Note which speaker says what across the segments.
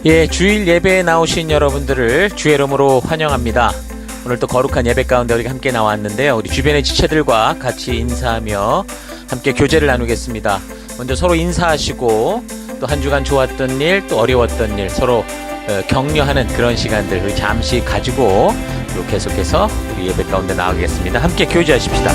Speaker 1: 예, 주일 예배에 나오신 여러분들을 주의 이름으로 환영합니다. 오늘 또 거룩한 예배 가운데 우리가 함께 나왔는데요. 우리 주변의 지체들과 같이 인사하며 함께 교제를 나누겠습니다. 먼저 서로 인사하시고 또 한 주간 좋았던 일, 또 어려웠던 일 서로 격려하는 그런 시간들 우리 잠시 가지고 또 계속해서 우리 예배 가운데 나가겠습니다. 함께 교제하십시다.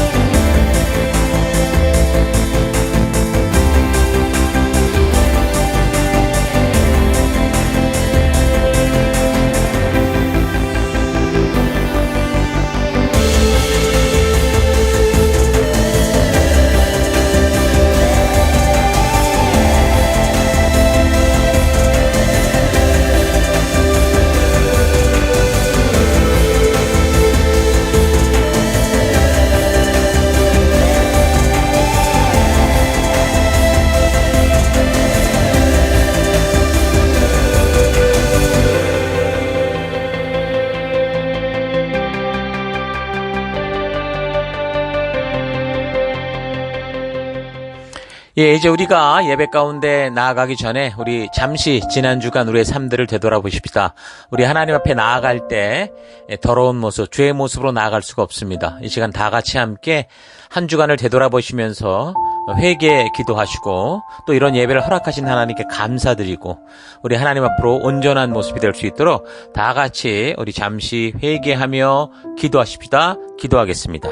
Speaker 1: 예, 이제 우리가 예배 가운데 나아가기 전에 우리 잠시 지난 주간 우리의 삶들을 되돌아보십시다. 우리 하나님 앞에 나아갈 때 더러운 모습, 죄의 모습으로 나아갈 수가 없습니다. 이 시간 다 같이 함께 한 주간을 되돌아보시면서 회개 기도하시고 또 이런 예배를 허락하신 하나님께 감사드리고 우리 하나님 앞으로 온전한 모습이 될 수 있도록 다 같이 우리 잠시 회개하며 기도하십시다. 기도하겠습니다.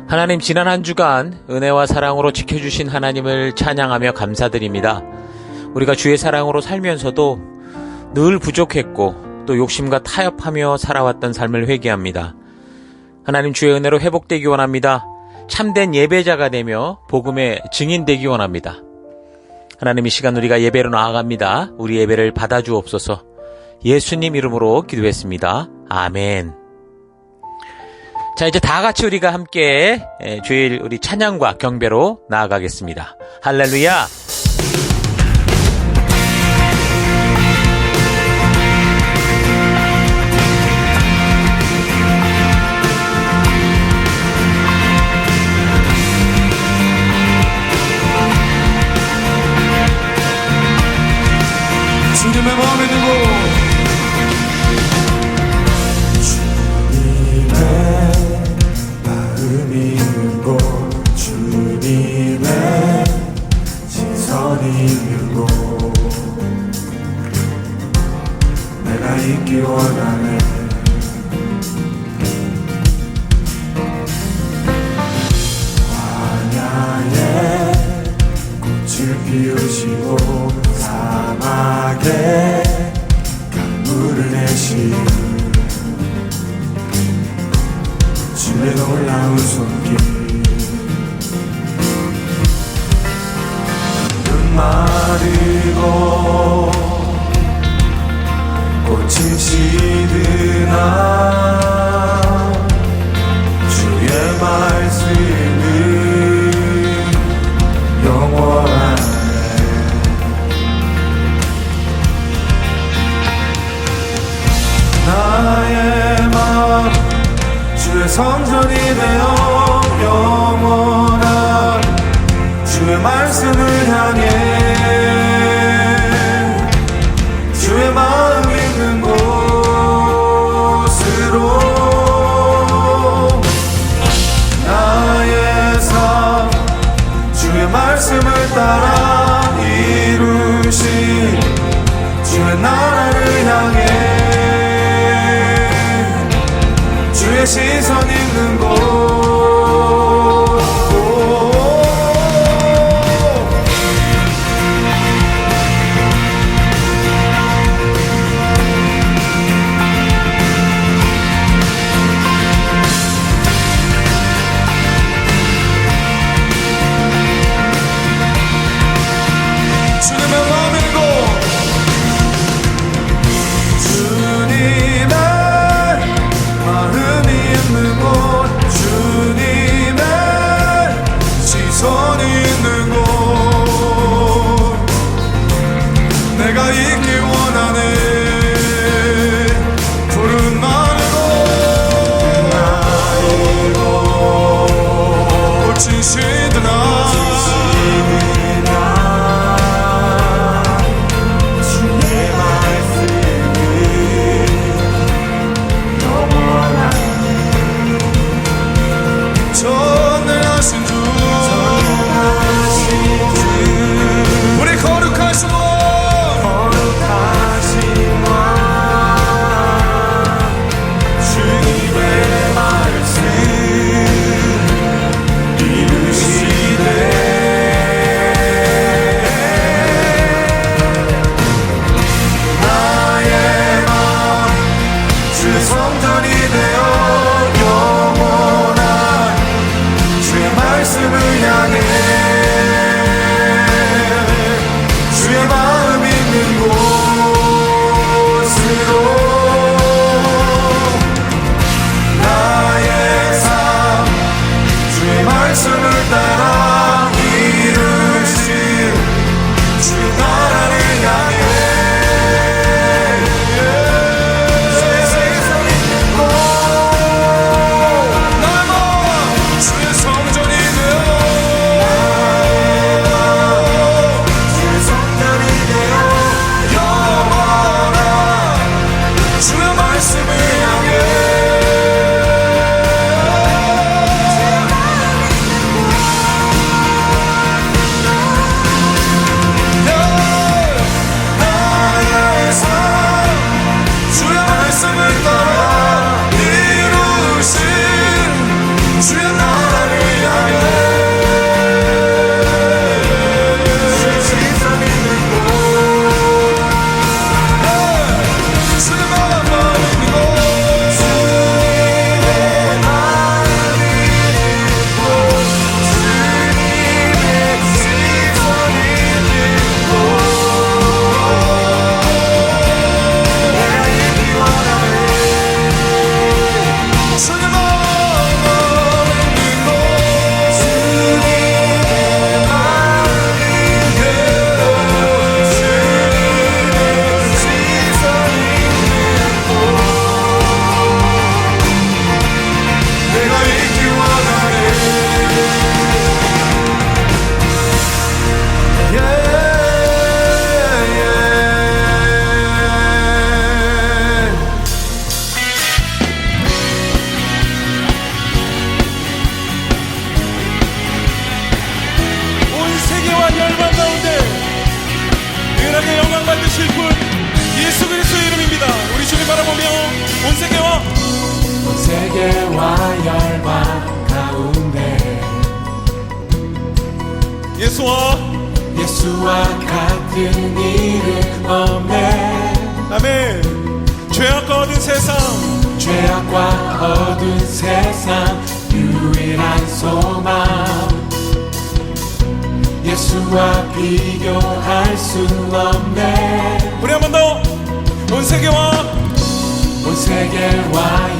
Speaker 1: 하나님, 지난 한 주간 은혜와 사랑으로 지켜주신 하나님을 찬양하며 감사드립니다. 우리가 주의 사랑으로 살면서도 늘 부족했고 또 욕심과 타협하며 살아왔던 삶을 회개합니다. 하나님, 주의 은혜로 회복되기 원합니다. 참된 예배자가 되며 복음의 증인되기 원합니다. 하나님, 이 시간 우리가 예배로 나아갑니다. 우리 예배를 받아주옵소서. 예수님 이름으로 기도했습니다. 아멘. 자, 이제 다 같이 우리가 함께 주일 우리 찬양과 경배로 나아가겠습니다. 할렐루야!
Speaker 2: 주님의 마음에 두고 주님의 시선이 밀고 내가 있기 원하네. 광야에 꽃을 피우시고 사막에 강물을 내시는 주의 놀라운 손길 마르고 꽃은 시드나 주의 말씀은 영원하네. 나의 마음 주의 성전이 되어 영원한 주의 말씀을 향해 주의 마음 있는 곳으로
Speaker 3: 구원하실 분 예수 그리스도의 이름입니다. 우리 주님 바라보며 온
Speaker 2: 세계와 열방 가운데 예수와 같은 이름 없네.
Speaker 3: 아멘. 죄악과 어두운
Speaker 2: 세상 유일한 소망 예수와 비교할 수 없네.
Speaker 3: 우리 한 번 더. 온 세계와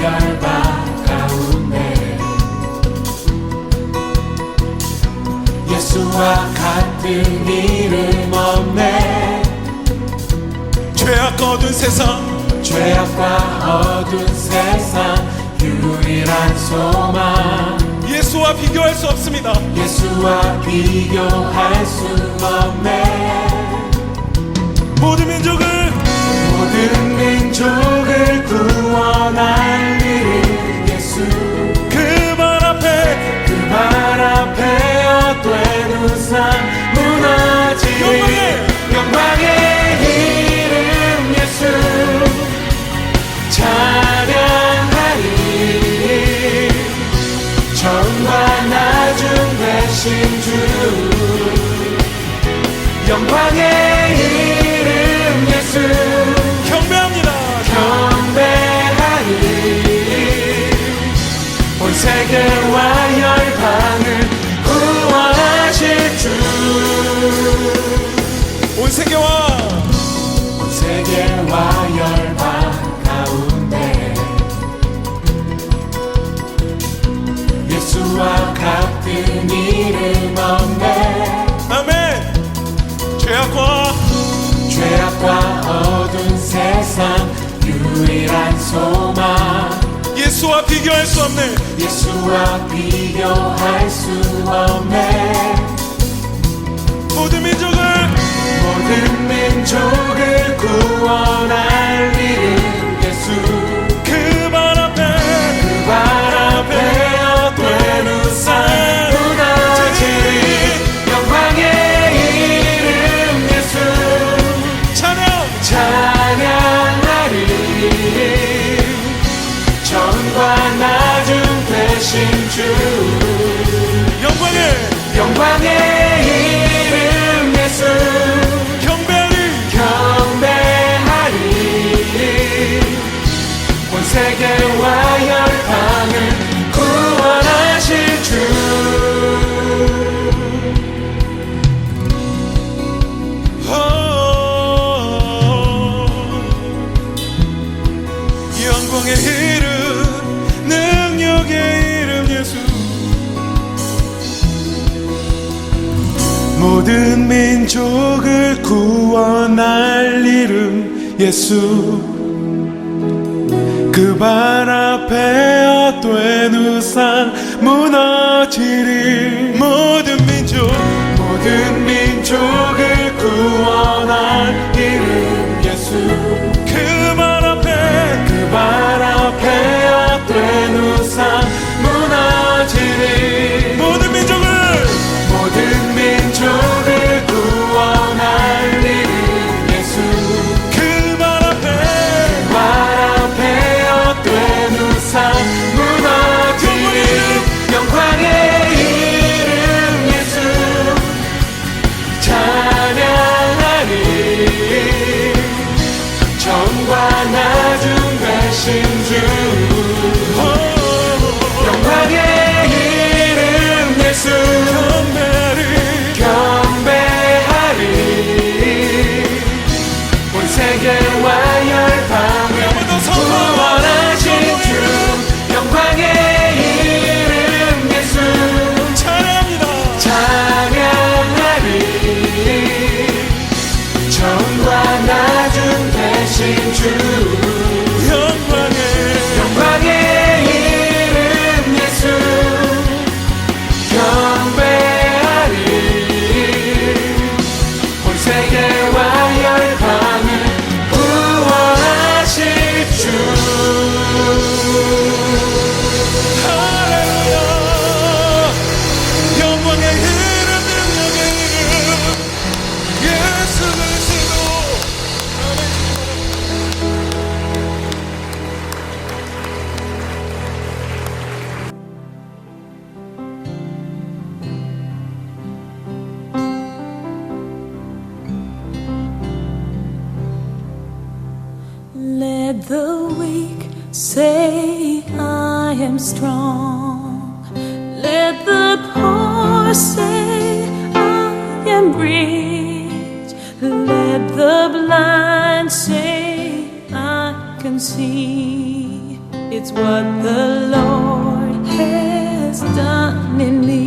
Speaker 2: 열방 가운데 예수와 같은 이름 없네.
Speaker 3: 죄악과 어두운
Speaker 2: 세상 유일한 소망
Speaker 3: 예수와 비교할 수 없습니다.
Speaker 2: 예수와 비교할 수 없네.
Speaker 3: 모든 민족을
Speaker 2: 구원할 이름 예수
Speaker 3: 그 발 앞에
Speaker 2: 헛된 우상 무너지리 영광의 이름 예수 찬양하리. 전과 나중 되신 주 영광의 이름 예수
Speaker 3: 경배합니다.
Speaker 2: 온 세계와 열방을 구원하실 주.
Speaker 3: 온
Speaker 2: 세계와 열방 가운데 예수와 같은 이름 없네.
Speaker 3: 아멘.
Speaker 2: 죄악과 어두운 세상 유일한 소망
Speaker 3: 예수와 비교할 수 없네.
Speaker 2: 예수와 비교할 수 없네.
Speaker 3: 모든
Speaker 2: 민족을 구원할 이름 예수
Speaker 3: 그 발 앞에
Speaker 2: 헛된 우상 무너지리 영광의 이름 예수 찬양하리. 전과 나중 되신 주 영광의 이름 예수 경배하리. 온 세계와 열방을 구원하실 주.
Speaker 3: 영광의 이름 능력의 이름 예수 모든 민족을 구원할 이름 예수 그 발 앞에 헛된 우상 무너지리. 모든 민족을
Speaker 2: 구원할 이름 예수
Speaker 3: 그 발 앞에
Speaker 2: 헛된 우상 무너지리.
Speaker 3: 모든
Speaker 2: 민족을 구원할 이름 예수
Speaker 3: 그 발 앞에
Speaker 2: 헛된 우상 무너지리. 영광의 이름 예수 찬양하리. 전과 나중 되신 주 영광의 이름 예수 경배하리. 온 세계와 열방을 구원하신 주 영광의 이름 예수 찬양하리. 전과 나중 되신 주 영광의 이름 예수 경배하리. 온 세계와 열방을 구원하실 주.
Speaker 3: 할렐루야. 영광의 이름 능력의 이름 예수 그리스도
Speaker 4: Let the weak say I am strong. Let the poor say I am rich. Let the blind say I can see. It's what the Lord has done in me.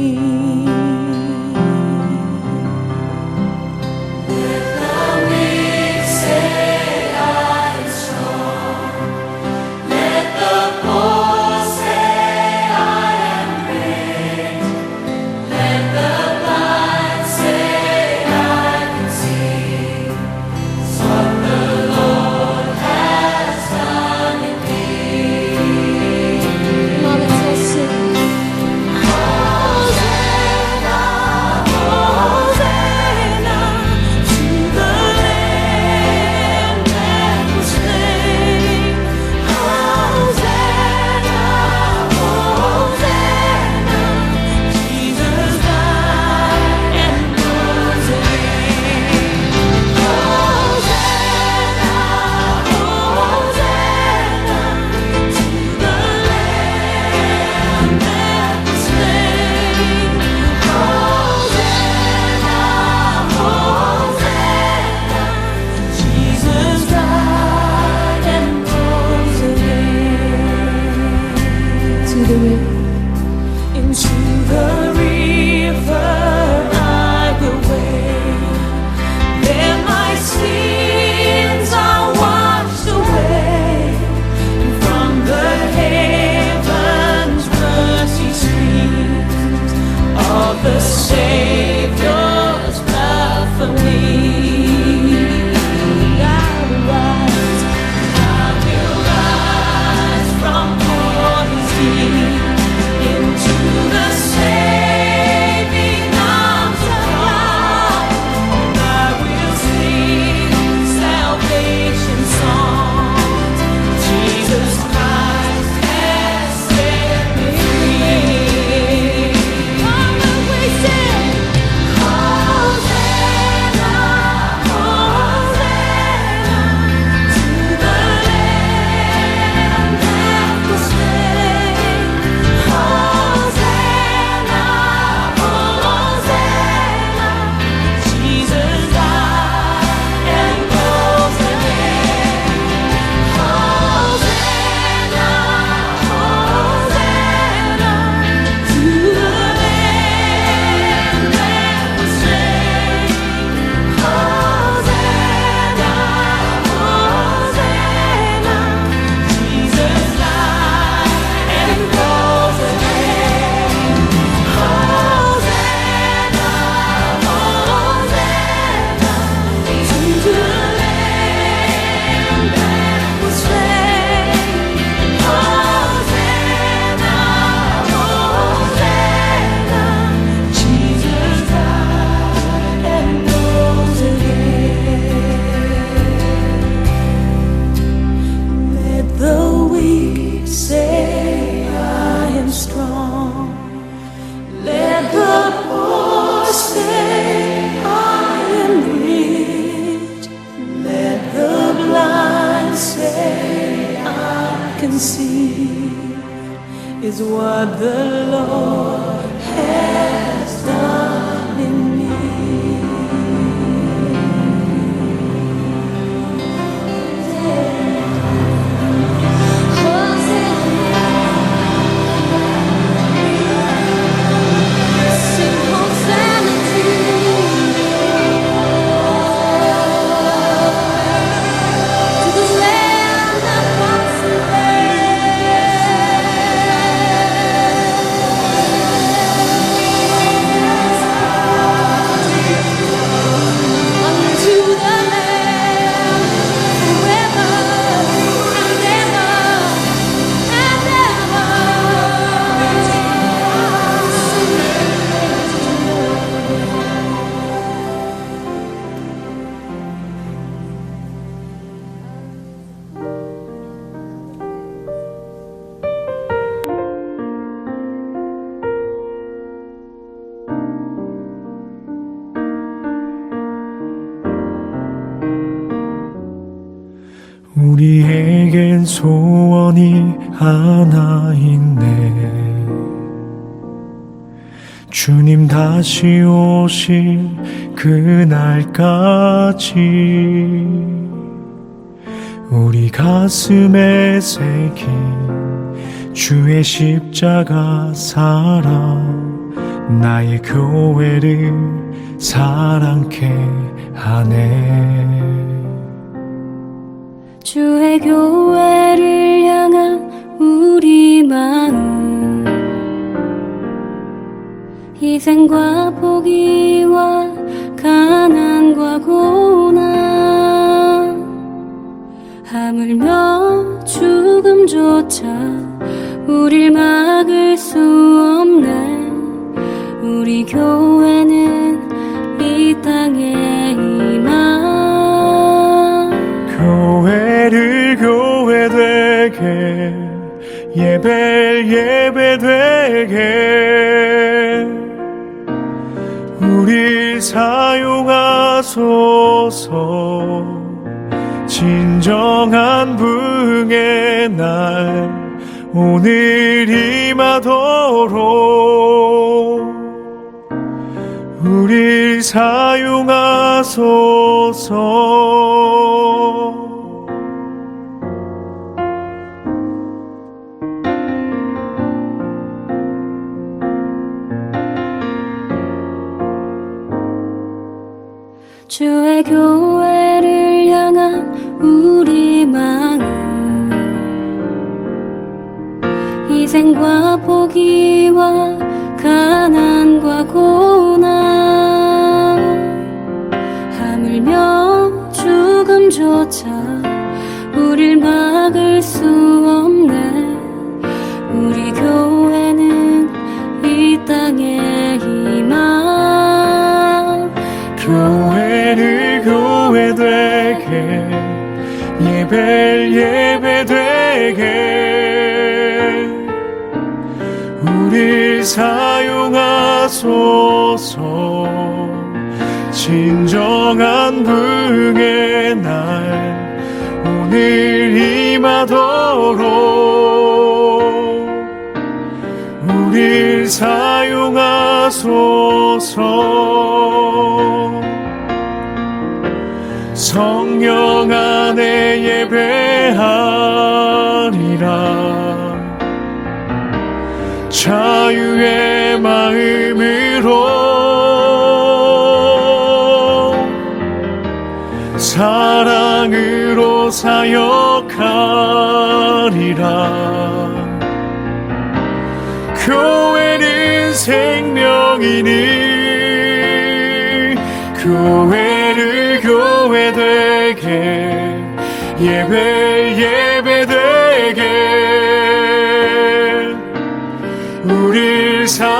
Speaker 4: Is what the Lord has done in me. Sing Hosanna to the Lamb that was slain.
Speaker 5: 내겐 소원이 하나 있네. 주님 다시 오실 그날까지 우리 가슴에 새긴 주의 십자가 사랑, 나의 교회를 사랑케 하네.
Speaker 4: 주의 교회를 향한 우리 마음, 희생과 포기와 가난과 고난, 하물며 죽음조차 우릴 막을 수 없네. 우리 교회는 이 땅에 임한
Speaker 5: 교회를 교회 되게, 예배를 예배 되게 우리 사용하소서. 진정한 부흥의 날 오늘 임하도록 우리 사용하소서.
Speaker 4: 주의 교회를 향한 우리 마음, 희생과 포기와 가난과 고난, 하물며 죽음조차 우릴 막을 수 없네. 우리 교회는 이 땅에 임한
Speaker 5: 교회를 교회 되게, 예배를 예배 되게 우리 사용하소서. 진정한 부흥의 날 오늘 임하도록 우릴 사용하소서. 성령 안에 예배하리라. 자유의 마음으로 사랑으로 사역하리라. 교회는 생명이니 교회를 교회 되게, 예배 예배 되게 우릴 사용하소서.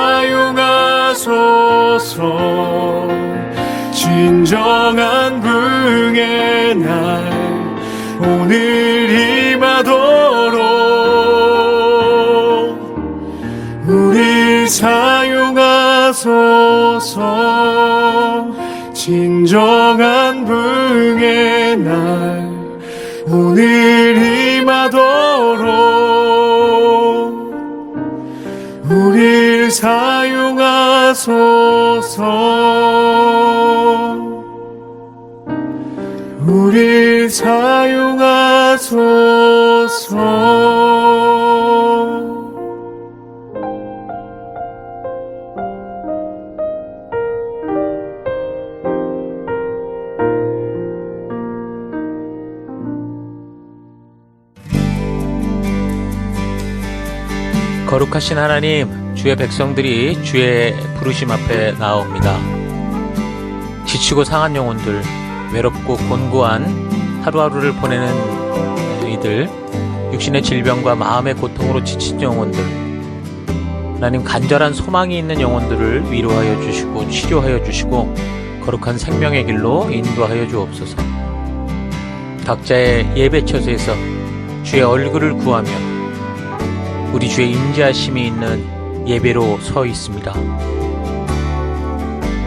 Speaker 5: 진정한 부흥의 날 오늘 임하도록 우릴 사용하소서. 진정한 부흥의 날 오늘 임하도록 우릴 사용하소서. 우릴 사용하소서.
Speaker 1: 거룩하신 하나님, 주의 백성들이 주의 부르심 앞에 나옵니다. 지치고 상한 영혼들, 외롭고 곤고한 하루하루를 보내는 이들, 육신의 질병과 마음의 고통으로 지친 영혼들, 하나님 간절한 소망이 있는 영혼들을 위로하여 주시고 치료하여 주시고 거룩한 생명의 길로 인도하여 주옵소서. 각자의 예배 처소에서 주의 얼굴을 구하며 우리 주의 인자하심이 있는 예배로 서 있습니다.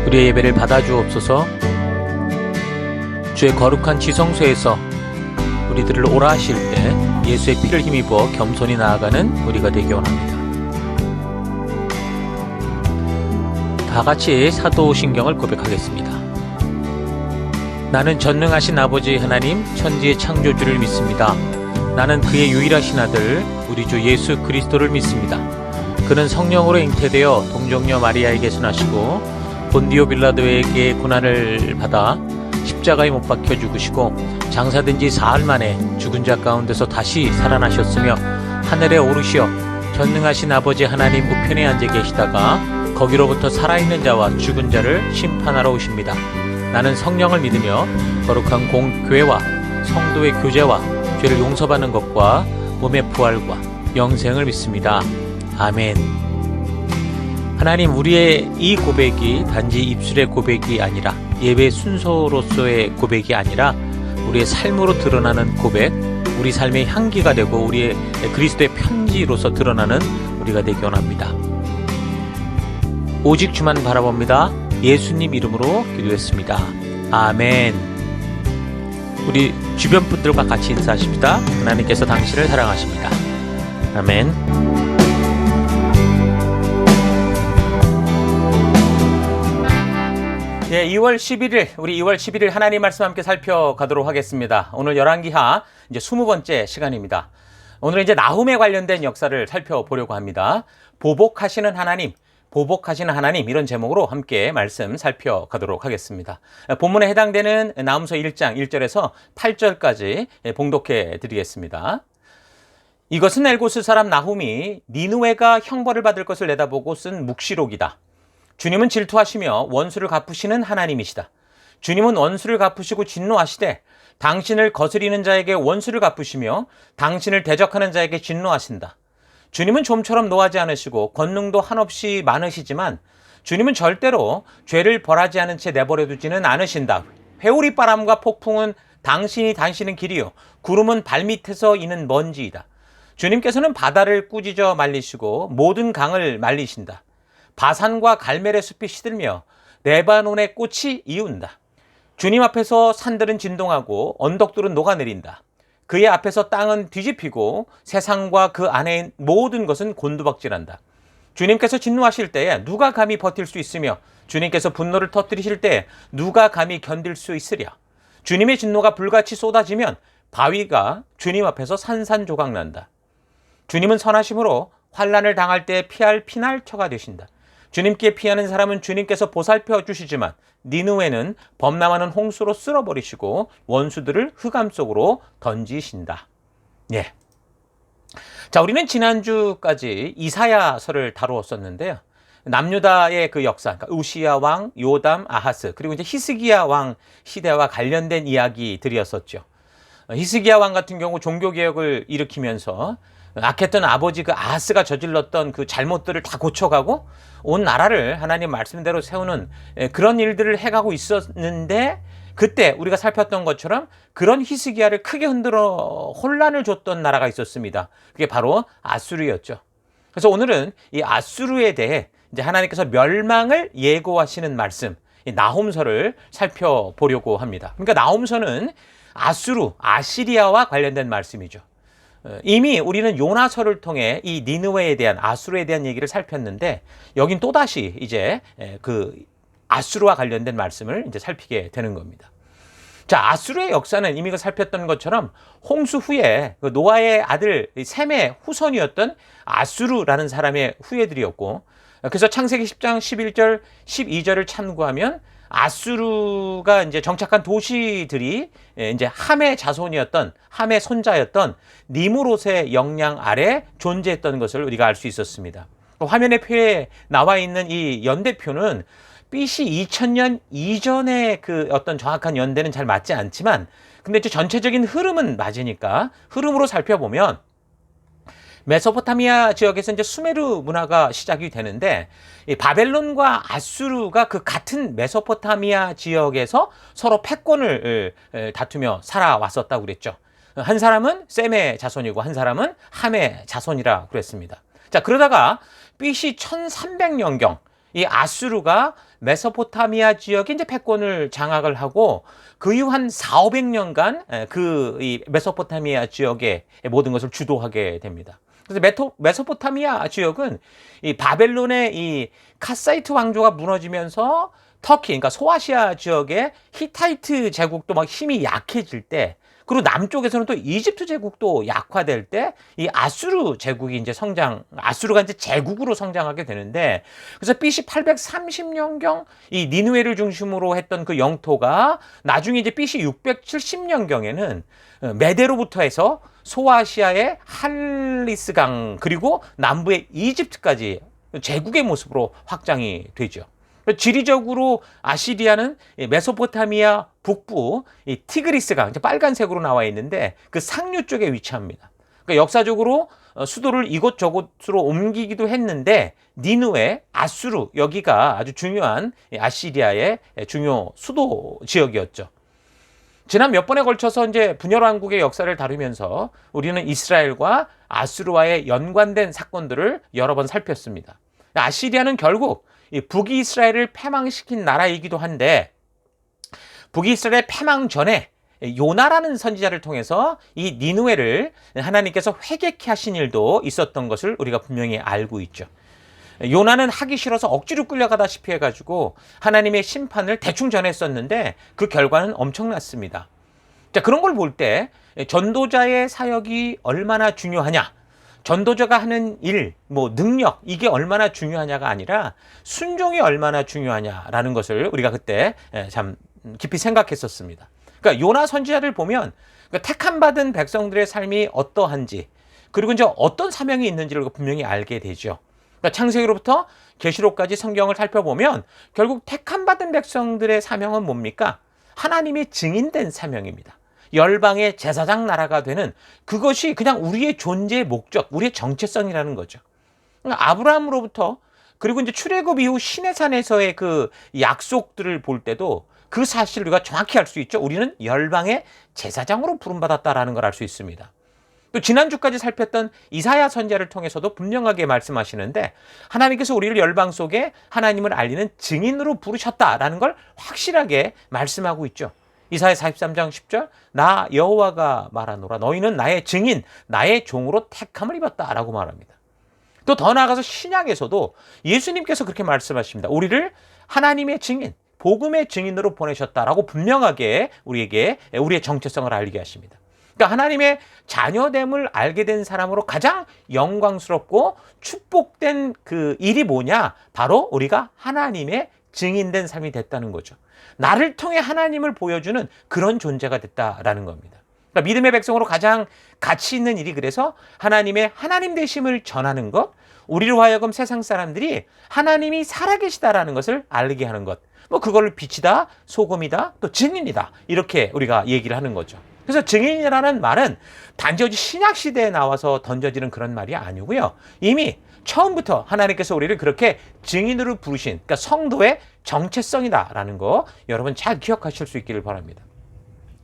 Speaker 1: 우리의 예배를 받아주옵소서. 주의 거룩한 지성소에서 우리들을 오라 하실 때 예수의 피를 힘입어 겸손히 나아가는 우리가 되기 원합니다. 다 같이 사도신경을 고백하겠습니다. 나는 전능하신 아버지 하나님 천지의 창조주를 믿습니다. 나는 그의 유일하신 아들 우리 주 예수 그리스도를 믿습니다. 그는 성령으로 잉태되어 동정녀 마리아에게서 나시고 본디오 빌라도에게 고난을 받아 십자가에 못 박혀 죽으시고 장사된 지 사흘 만에 죽은 자 가운데서 다시 살아나셨으며 하늘에 오르시어 전능하신 아버지 하나님 우편에 앉아 계시다가 거기로부터 살아있는 자와 죽은 자를 심판하러 오십니다. 나는 성령을 믿으며 거룩한 공교회와 성도의 교제와 죄를 용서받는 것과 몸의 부활과 영생을 믿습니다. 아멘. 하나님, 우리의 이 고백이 단지 입술의 고백이 아니라 예배 순서로서의 고백이 아니라 우리의 삶으로 드러나는 고백, 우리 삶의 향기가 되고 우리의 그리스도의 편지로서 드러나는 우리가 되기 원합니다. 오직 주만 바라봅니다. 예수님 이름으로 기도했습니다. 아멘. 우리 주변 분들과 같이 인사하십니다. 하나님께서 당신을 사랑하십니다. 아멘. 예, 2월 11일, 우리 2월 11일 하나님 말씀 함께 살펴가도록 하겠습니다. 오늘 열왕기하 이제 20번째 시간입니다. 오늘은 이제 나훔에 관련된 역사를 살펴보려고 합니다. 보복하시는 하나님, 보복하시는 하나님, 이런 제목으로 함께 말씀 살펴가도록 하겠습니다. 본문에 해당되는 나훔서 1장 1절에서 8절까지 봉독해 드리겠습니다. 이것은 엘고스 사람 나훔이 니느웨가 형벌을 받을 것을 내다보고 쓴 묵시록이다. 주님은 질투하시며 원수를 갚으시는 하나님이시다. 주님은 원수를 갚으시고 진노하시되 당신을 거스리는 자에게 원수를 갚으시며 당신을 대적하는 자에게 진노하신다. 주님은 좀처럼 노하지 않으시고 권능도 한없이 많으시지만 주님은 절대로 죄를 벌하지 않은 채 내버려 두지는 않으신다. 회오리 바람과 폭풍은 당신이 다니시는 길이요 구름은 발밑에서 이는 먼지이다. 주님께서는 바다를 꾸짖어 말리시고 모든 강을 말리신다. 바산과 갈멜의 숲이 시들며 레바논의 꽃이 이운다. 주님 앞에서 산들은 진동하고 언덕들은 녹아내린다. 그의 앞에서 땅은 뒤집히고 세상과 그 안에 모든 것은 곤두박질한다. 주님께서 진노하실 때에 누가 감히 버틸 수 있으며 주님께서 분노를 터뜨리실 때에 누가 감히 견딜 수 있으랴. 주님의 진노가 불같이 쏟아지면 바위가 주님 앞에서 산산조각난다. 주님은 선하심으로 환난을 당할 때 피할 피날처가 되신다. 주님께 피하는 사람은 주님께서 보살펴 주시지만 니느웨는 범람하는 홍수로 쓸어버리시고 원수들을 흑암 속으로 던지신다. 예. 자, 우리는 지난주까지 이사야서를 다루었었는데요. 남유다의 그 역사, 그러니까 우시야 왕, 요담, 아하스, 그리고 이제 히스기야 왕 시대와 관련된 이야기들이었었죠. 히스기야 왕 같은 경우 종교개혁을 일으키면서 악했던 아버지 그 아하스가 저질렀던 그 잘못들을 다 고쳐가고 온 나라를 하나님 말씀대로 세우는 그런 일들을 해가고 있었는데, 그때 우리가 살폈던 것처럼 그런 히스기야를 크게 흔들어 혼란을 줬던 나라가 있었습니다. 그게 바로 아수르였죠. 그래서 오늘은 이 아수르에 대해 이제 하나님께서 멸망을 예고하시는 말씀, 이 나홈서를 살펴보려고 합니다. 그러니까 나홈서는 아수르, 아시리아와 관련된 말씀이죠. 이미 우리는 요나서를 통해 이 니느웨에 대한, 아수르에 대한 얘기를 살폈는데, 여긴 또다시 이제 그 아수르와 관련된 말씀을 이제 살피게 되는 겁니다. 자, 아수르의 역사는 이미 살폈던 것처럼 홍수 후에 그 노아의 아들 셈의 후손이었던 아수르라는 사람의 후예들이었고, 그래서 창세기 10장 11절 12절을 참고하면 아수르가 이제 정착한 도시들이 이제 함의 자손이었던, 함의 손자였던 니무롯의 영향 아래 존재했던 것을 우리가 알 수 있었습니다. 화면에 표에 나와 있는 이 연대표는 BC 2000년 이전의 그 어떤 정확한 연대는 잘 맞지 않지만, 근데 이제 전체적인 흐름은 맞으니까 흐름으로 살펴보면 메소포타미아 지역에서 이제 수메르 문화가 시작이 되는데, 이 바벨론과 아수르가 그 같은 메소포타미아 지역에서 서로 패권을 다투며 살아왔었다고 그랬죠. 한 사람은 셈의 자손이고 한 사람은 함의 자손이라 그랬습니다. 자, 그러다가 BC 1300년경 이 아수르가 메소포타미아 지역에 이제 패권을 장악을 하고 그 이후 한 400~500년간 이 메소포타미아 지역의 모든 것을 주도하게 됩니다. 그래서 메소포타미아 지역은 이 바벨론의 이 카사이트 왕조가 무너지면서 터키, 그러니까 소아시아 지역의 히타이트 제국도 막 힘이 약해질 때, 그리고 남쪽에서는 또 이집트 제국도 약화될 때 이 아수르 제국이 이제 아수르가 이제 제국으로 성장하게 되는데, 그래서 BC 830년경 이 니느웨를 중심으로 했던 그 영토가 나중에 이제 BC 670년경에는 메대로부터 해서 소아시아의 할리스강 그리고 남부의 이집트까지 제국의 모습으로 확장이 되죠. 지리적으로 아시리아는 메소포타미아 북부 이 티그리스강, 빨간색으로 나와 있는데 그 상류 쪽에 위치합니다. 그러니까 역사적으로 수도를 이곳저곳으로 옮기기도 했는데 니느웨, 아수르 여기가 아주 중요한 아시리아의 중요 수도 지역이었죠. 지난 몇 번에 걸쳐서 이제 분열왕국의 역사를 다루면서 우리는 이스라엘과 아수르와의 연관된 사건들을 여러 번 살폈습니다. 아시리아는 결국 이 북이스라엘을 패망시킨 나라이기도 한데, 북이스라엘 패망 전에 요나라는 선지자를 통해서 이 니느웨를 하나님께서 회개케 하신 일도 있었던 것을 우리가 분명히 알고 있죠. 요나는 하기 싫어서 억지로 끌려가다시피 해가지고 하나님의 심판을 대충 전했었는데 그 결과는 엄청났습니다. 자, 그런 걸 볼 때 전도자의 사역이 얼마나 중요하냐, 전도자가 하는 일, 능력, 이게 얼마나 중요하냐가 아니라 순종이 얼마나 중요하냐라는 것을 우리가 그때 참 깊이 생각했었습니다. 그러니까 요나 선지자를 보면 택함 받은 백성들의 삶이 어떠한지, 그리고 이제 어떤 사명이 있는지를 분명히 알게 되죠. 그러니까 창세기로부터 계시록까지 성경을 살펴보면 결국 택함 받은 백성들의 사명은 뭡니까? 하나님의 증인된 사명입니다. 열방의 제사장 나라가 되는 그것이 그냥 우리의 존재의 목적, 우리의 정체성이라는 거죠. 그러니까 아브라함으로부터, 그리고 이제 출애굽 이후 시내산에서의 그 약속들을 볼 때도 그 사실을 우리가 정확히 알 수 있죠. 우리는 열방의 제사장으로 부름받았다라는 걸 알 수 있습니다. 또 지난주까지 살폈던 이사야 선지자를 통해서도 분명하게 말씀하시는데, 하나님께서 우리를 열방 속에 하나님을 알리는 증인으로 부르셨다라는 걸 확실하게 말씀하고 있죠. 이사야 43장 10절, 나 여호와가 말하노라, 너희는 나의 증인, 나의 종으로 택함을 입었다라고 말합니다. 또 더 나아가서 신약에서도 예수님께서 그렇게 말씀하십니다. 우리를 하나님의 증인, 복음의 증인으로 보내셨다라고 분명하게 우리에게 우리의 정체성을 알게 하십니다. 그러니까 하나님의 자녀됨을 알게 된 사람으로 가장 영광스럽고 축복된 그 일이 뭐냐? 바로 우리가 하나님의 증인된 삶이 됐다는 거죠. 나를 통해 하나님을 보여주는 그런 존재가 됐다라는 겁니다. 그러니까 믿음의 백성으로 가장 가치 있는 일이, 그래서 하나님의 하나님 되심을 전하는 것, 우리로 하여금 세상 사람들이 하나님이 살아계시다라는 것을 알게 하는 것, 그걸로 빛이다, 소금이다, 또 증인이다, 이렇게 우리가 얘기를 하는 거죠. 그래서 증인이라는 말은 단지 신약 시대에 나와서 던져지는 그런 말이 아니고요. 이미 처음부터 하나님께서 우리를 그렇게 증인으로 부르신, 그러니까 성도의 정체성이다라는 거 여러분 잘 기억하실 수 있기를 바랍니다.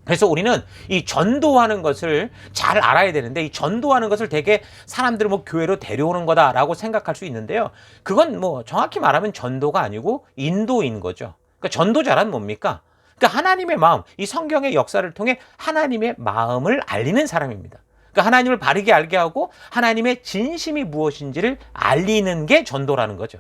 Speaker 1: 그래서 우리는 이 전도하는 것을 잘 알아야 되는데, 이 전도하는 것을 되게 사람들은 교회로 데려오는 거다라고 생각할 수 있는데요. 그건 정확히 말하면 전도가 아니고 인도인 거죠. 그러니까 전도자란 뭡니까? 그러니까 하나님의 마음, 이 성경의 역사를 통해 하나님의 마음을 알리는 사람입니다. 그러니까 하나님을 바르게 알게 하고 하나님의 진심이 무엇인지를 알리는 게 전도라는 거죠.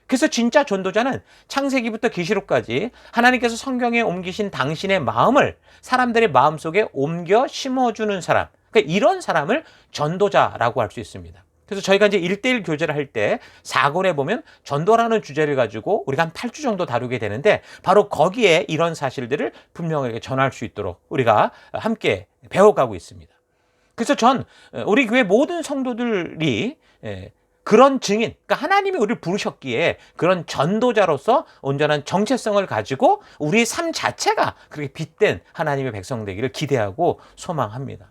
Speaker 1: 그래서 진짜 전도자는 창세기부터 계시록까지 하나님께서 성경에 옮기신 당신의 마음을 사람들의 마음속에 옮겨 심어주는 사람, 그러니까 이런 사람을 전도자라고 할 수 있습니다. 그래서 저희가 이제 1:1 교제를 할 때 4권에 보면 전도라는 주제를 가지고 우리가 한 8주 정도 다루게 되는데, 바로 거기에 이런 사실들을 분명하게 전할 수 있도록 우리가 함께 배워가고 있습니다. 그래서 우리 교회 모든 성도들이 그런 증인, 그러니까 하나님이 우리를 부르셨기에 그런 전도자로서 온전한 정체성을 가지고 우리의 삶 자체가 그렇게 빛된 하나님의 백성 되기를 기대하고 소망합니다.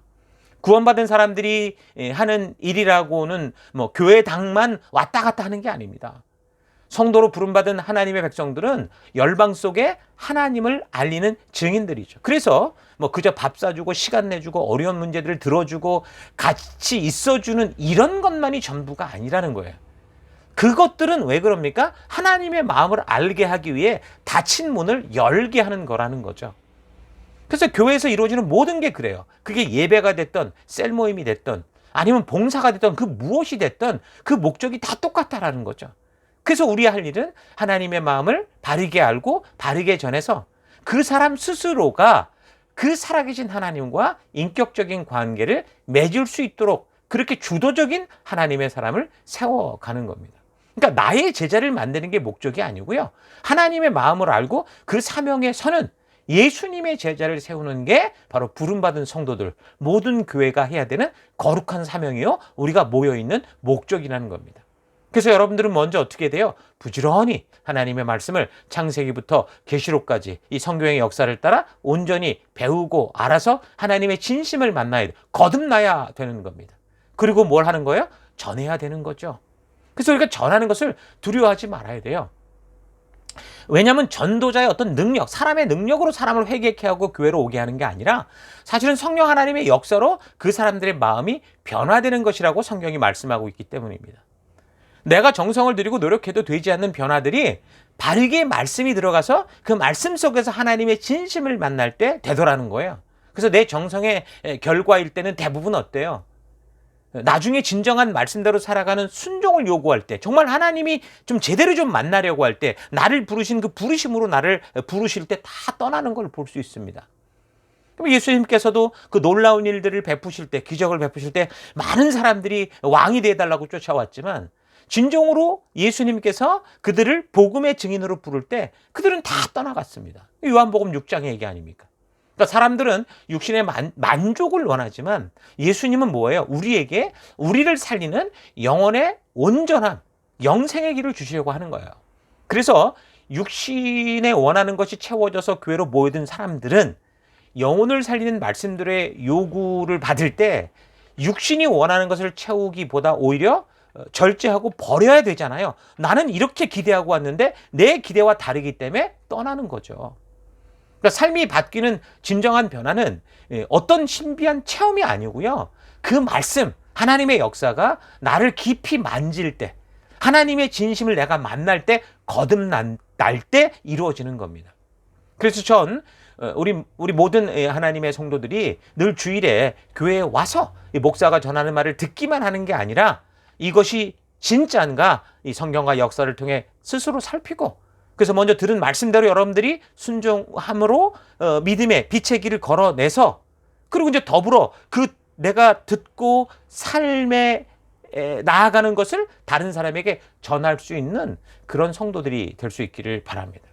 Speaker 1: 구원받은 사람들이 하는 일이라고는 교회당만 왔다 갔다 하는 게 아닙니다. 성도로 부름받은 하나님의 백성들은 열방 속에 하나님을 알리는 증인들이죠. 그래서 그저 밥 사주고 시간 내주고 어려운 문제들을 들어주고 같이 있어주는 이런 것만이 전부가 아니라는 거예요. 그것들은 왜 그럽니까? 하나님의 마음을 알게 하기 위해 닫힌 문을 열게 하는 거라는 거죠. 그래서 교회에서 이루어지는 모든 게 그래요. 그게 예배가 됐던 셀 모임이 됐던 아니면 봉사가 됐던 그 무엇이 됐던 그 목적이 다 똑같다라는 거죠. 그래서 우리 할 일은 하나님의 마음을 바르게 알고 바르게 전해서 그 사람 스스로가 그 살아계신 하나님과 인격적인 관계를 맺을 수 있도록 그렇게 주도적인 하나님의 사람을 세워가는 겁니다. 그러니까 나의 제자를 만드는 게 목적이 아니고요. 하나님의 마음을 알고 그 사명에 서는 예수님의 제자를 세우는 게 바로 부름받은 성도들, 모든 교회가 해야 되는 거룩한 사명이요. 우리가 모여있는 목적이라는 겁니다. 그래서 여러분들은 먼저 어떻게 돼요? 부지런히 하나님의 말씀을 창세기부터 계시록까지 이 성경의 역사를 따라 온전히 배우고 알아서 하나님의 진심을 만나야 돼. 거듭나야 되는 겁니다. 그리고 뭘 하는 거예요? 전해야 되는 거죠. 그래서 우리가 전하는 것을 두려워하지 말아야 돼요. 왜냐하면 전도자의 어떤 능력, 사람의 능력으로 사람을 회개케 하고 교회로 오게 하는 게 아니라 사실은 성령 하나님의 역사로 그 사람들의 마음이 변화되는 것이라고 성경이 말씀하고 있기 때문입니다. 내가 정성을 들이고 노력해도 되지 않는 변화들이 바르게 말씀이 들어가서 그 말씀 속에서 하나님의 진심을 만날 때 되더라는 거예요. 그래서 내 정성의 결과일 때는 대부분 어때요? 나중에 진정한 말씀대로 살아가는 순종을 요구할 때, 정말 하나님이 좀 제대로 좀 만나려고 할 때, 나를 부르신 그 부르심으로 나를 부르실 때 다 떠나는 걸 볼 수 있습니다. 그럼 예수님께서도 그 놀라운 일들을 베푸실 때, 기적을 베푸실 때 많은 사람들이 왕이 되어달라고 쫓아왔지만 진정으로 예수님께서 그들을 복음의 증인으로 부를 때 그들은 다 떠나갔습니다. 요한복음 6장의 얘기 아닙니까? 그러니까 사람들은 육신의 만족을 원하지만 예수님은 뭐예요? 우리에게 우리를 살리는 영혼의 온전한 영생의 길을 주시려고 하는 거예요. 그래서 육신에 원하는 것이 채워져서 교회로 모여든 사람들은 영혼을 살리는 말씀들의 요구를 받을 때 육신이 원하는 것을 채우기보다 오히려 절제하고 버려야 되잖아요. 나는 이렇게 기대하고 왔는데 내 기대와 다르기 때문에 떠나는 거죠. 그러니까 삶이 바뀌는 진정한 변화는 어떤 신비한 체험이 아니고요. 그 말씀, 하나님의 역사가 나를 깊이 만질 때, 하나님의 진심을 내가 만날 때, 거듭날 때 이루어지는 겁니다. 그래서 전 우리 모든 하나님의 성도들이 늘 주일에 교회에 와서 목사가 전하는 말을 듣기만 하는 게 아니라 이것이 진짜인가 이 성경과 역사를 통해 스스로 살피고, 그래서 먼저 들은 말씀대로 여러분들이 순종함으로 믿음의 빛의 길을 걸어내서, 그리고 이제 더불어 그 내가 듣고 삶에 나아가는 것을 다른 사람에게 전할 수 있는 그런 성도들이 될 수 있기를 바랍니다.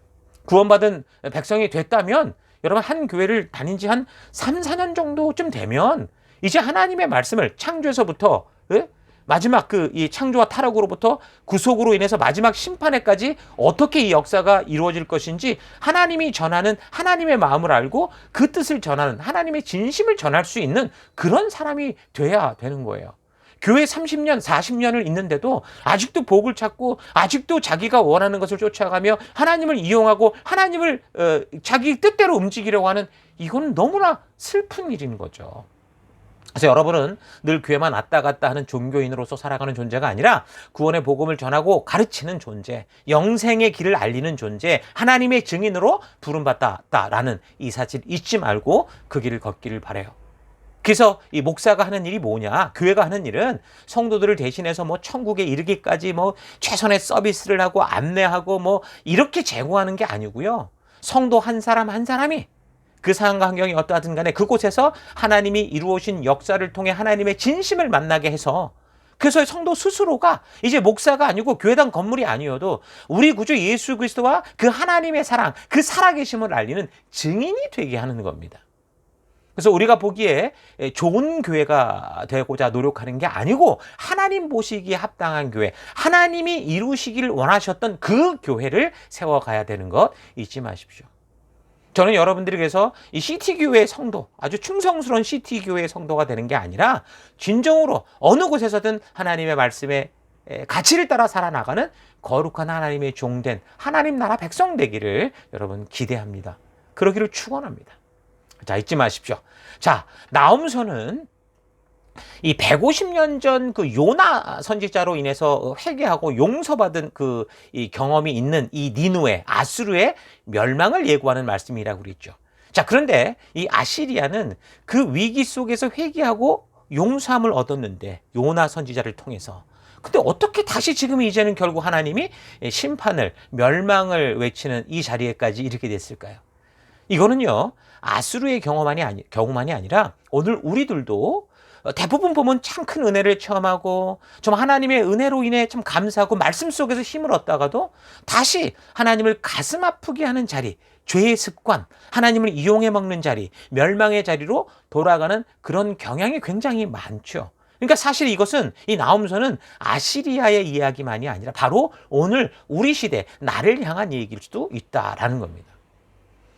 Speaker 1: 구원받은 백성이 됐다면 여러분 한 교회를 다닌 지 한 3, 4년 정도쯤 되면 이제 하나님의 말씀을 창조에서부터 마지막 이 창조와 타락으로부터 구속으로 인해서 마지막 심판에까지 어떻게 이 역사가 이루어질 것인지 하나님이 전하는 하나님의 마음을 알고 그 뜻을 전하는 하나님의 진심을 전할 수 있는 그런 사람이 돼야 되는 거예요. 교회 30년, 40년을 있는데도 아직도 복을 찾고 아직도 자기가 원하는 것을 쫓아가며 하나님을 이용하고 하나님을 자기 뜻대로 움직이려고 하는, 이건 너무나 슬픈 일인 거죠. 그래서 여러분은 늘 교회만 왔다 갔다 하는 종교인으로서 살아가는 존재가 아니라 구원의 복음을 전하고 가르치는 존재, 영생의 길을 알리는 존재, 하나님의 증인으로 부름받았다라는 이 사실 잊지 말고 그 길을 걷기를 바라요. 그래서 이 목사가 하는 일이 뭐냐? 교회가 하는 일은 성도들을 대신해서 천국에 이르기까지 최선의 서비스를 하고 안내하고 이렇게 제공하는 게 아니고요. 성도 한 사람 한 사람이 그 상황과 환경이 어떠하든 간에 그곳에서 하나님이 이루어진 역사를 통해 하나님의 진심을 만나게 해서, 그래서 성도 스스로가 이제 목사가 아니고 교회당 건물이 아니어도 우리 구주 예수 그리스도와 그 하나님의 사랑, 그 살아계심을 알리는 증인이 되게 하는 겁니다. 그래서 우리가 보기에 좋은 교회가 되고자 노력하는 게 아니고 하나님 보시기에 합당한 교회, 하나님이 이루시기를 원하셨던 그 교회를 세워가야 되는 것 잊지 마십시오. 저는 여러분들에게서 이 CT교회의 성도, 아주 충성스러운 CT교회의 성도가 되는 게 아니라 진정으로 어느 곳에서든 하나님의 말씀에 가치를 따라 살아나가는 거룩한 하나님의 종된 하나님 나라 백성 되기를 여러분 기대합니다. 그러기를 축원합니다. 자, 잊지 마십시오. 자, 나홈서는 이 150년 전 그 요나 선지자로 인해서 회개하고 용서받은 그 이 경험이 있는 이 니누에, 아수르의 멸망을 예고하는 말씀이라고 그랬죠. 자, 그런데 이 아시리아는 그 위기 속에서 회개하고 용서함을 얻었는데, 요나 선지자를 통해서. 근데 어떻게 다시 지금 이제는 결국 하나님이 심판을, 멸망을 외치는 이 자리에까지 이르게 됐을까요? 이거는요, 아수르의 경험만이 아니라 오늘 우리들도 대부분 보면 참 큰 은혜를 체험하고 좀 하나님의 은혜로 인해 참 감사하고 말씀 속에서 힘을 얻다가도 다시 하나님을 가슴 아프게 하는 자리, 죄의 습관, 하나님을 이용해 먹는 자리, 멸망의 자리로 돌아가는 그런 경향이 굉장히 많죠. 그러니까 사실 이것은, 이 나홈서는 아시리아의 이야기만이 아니라 바로 오늘 우리 시대, 나를 향한 얘기일 수도 있다라는 겁니다.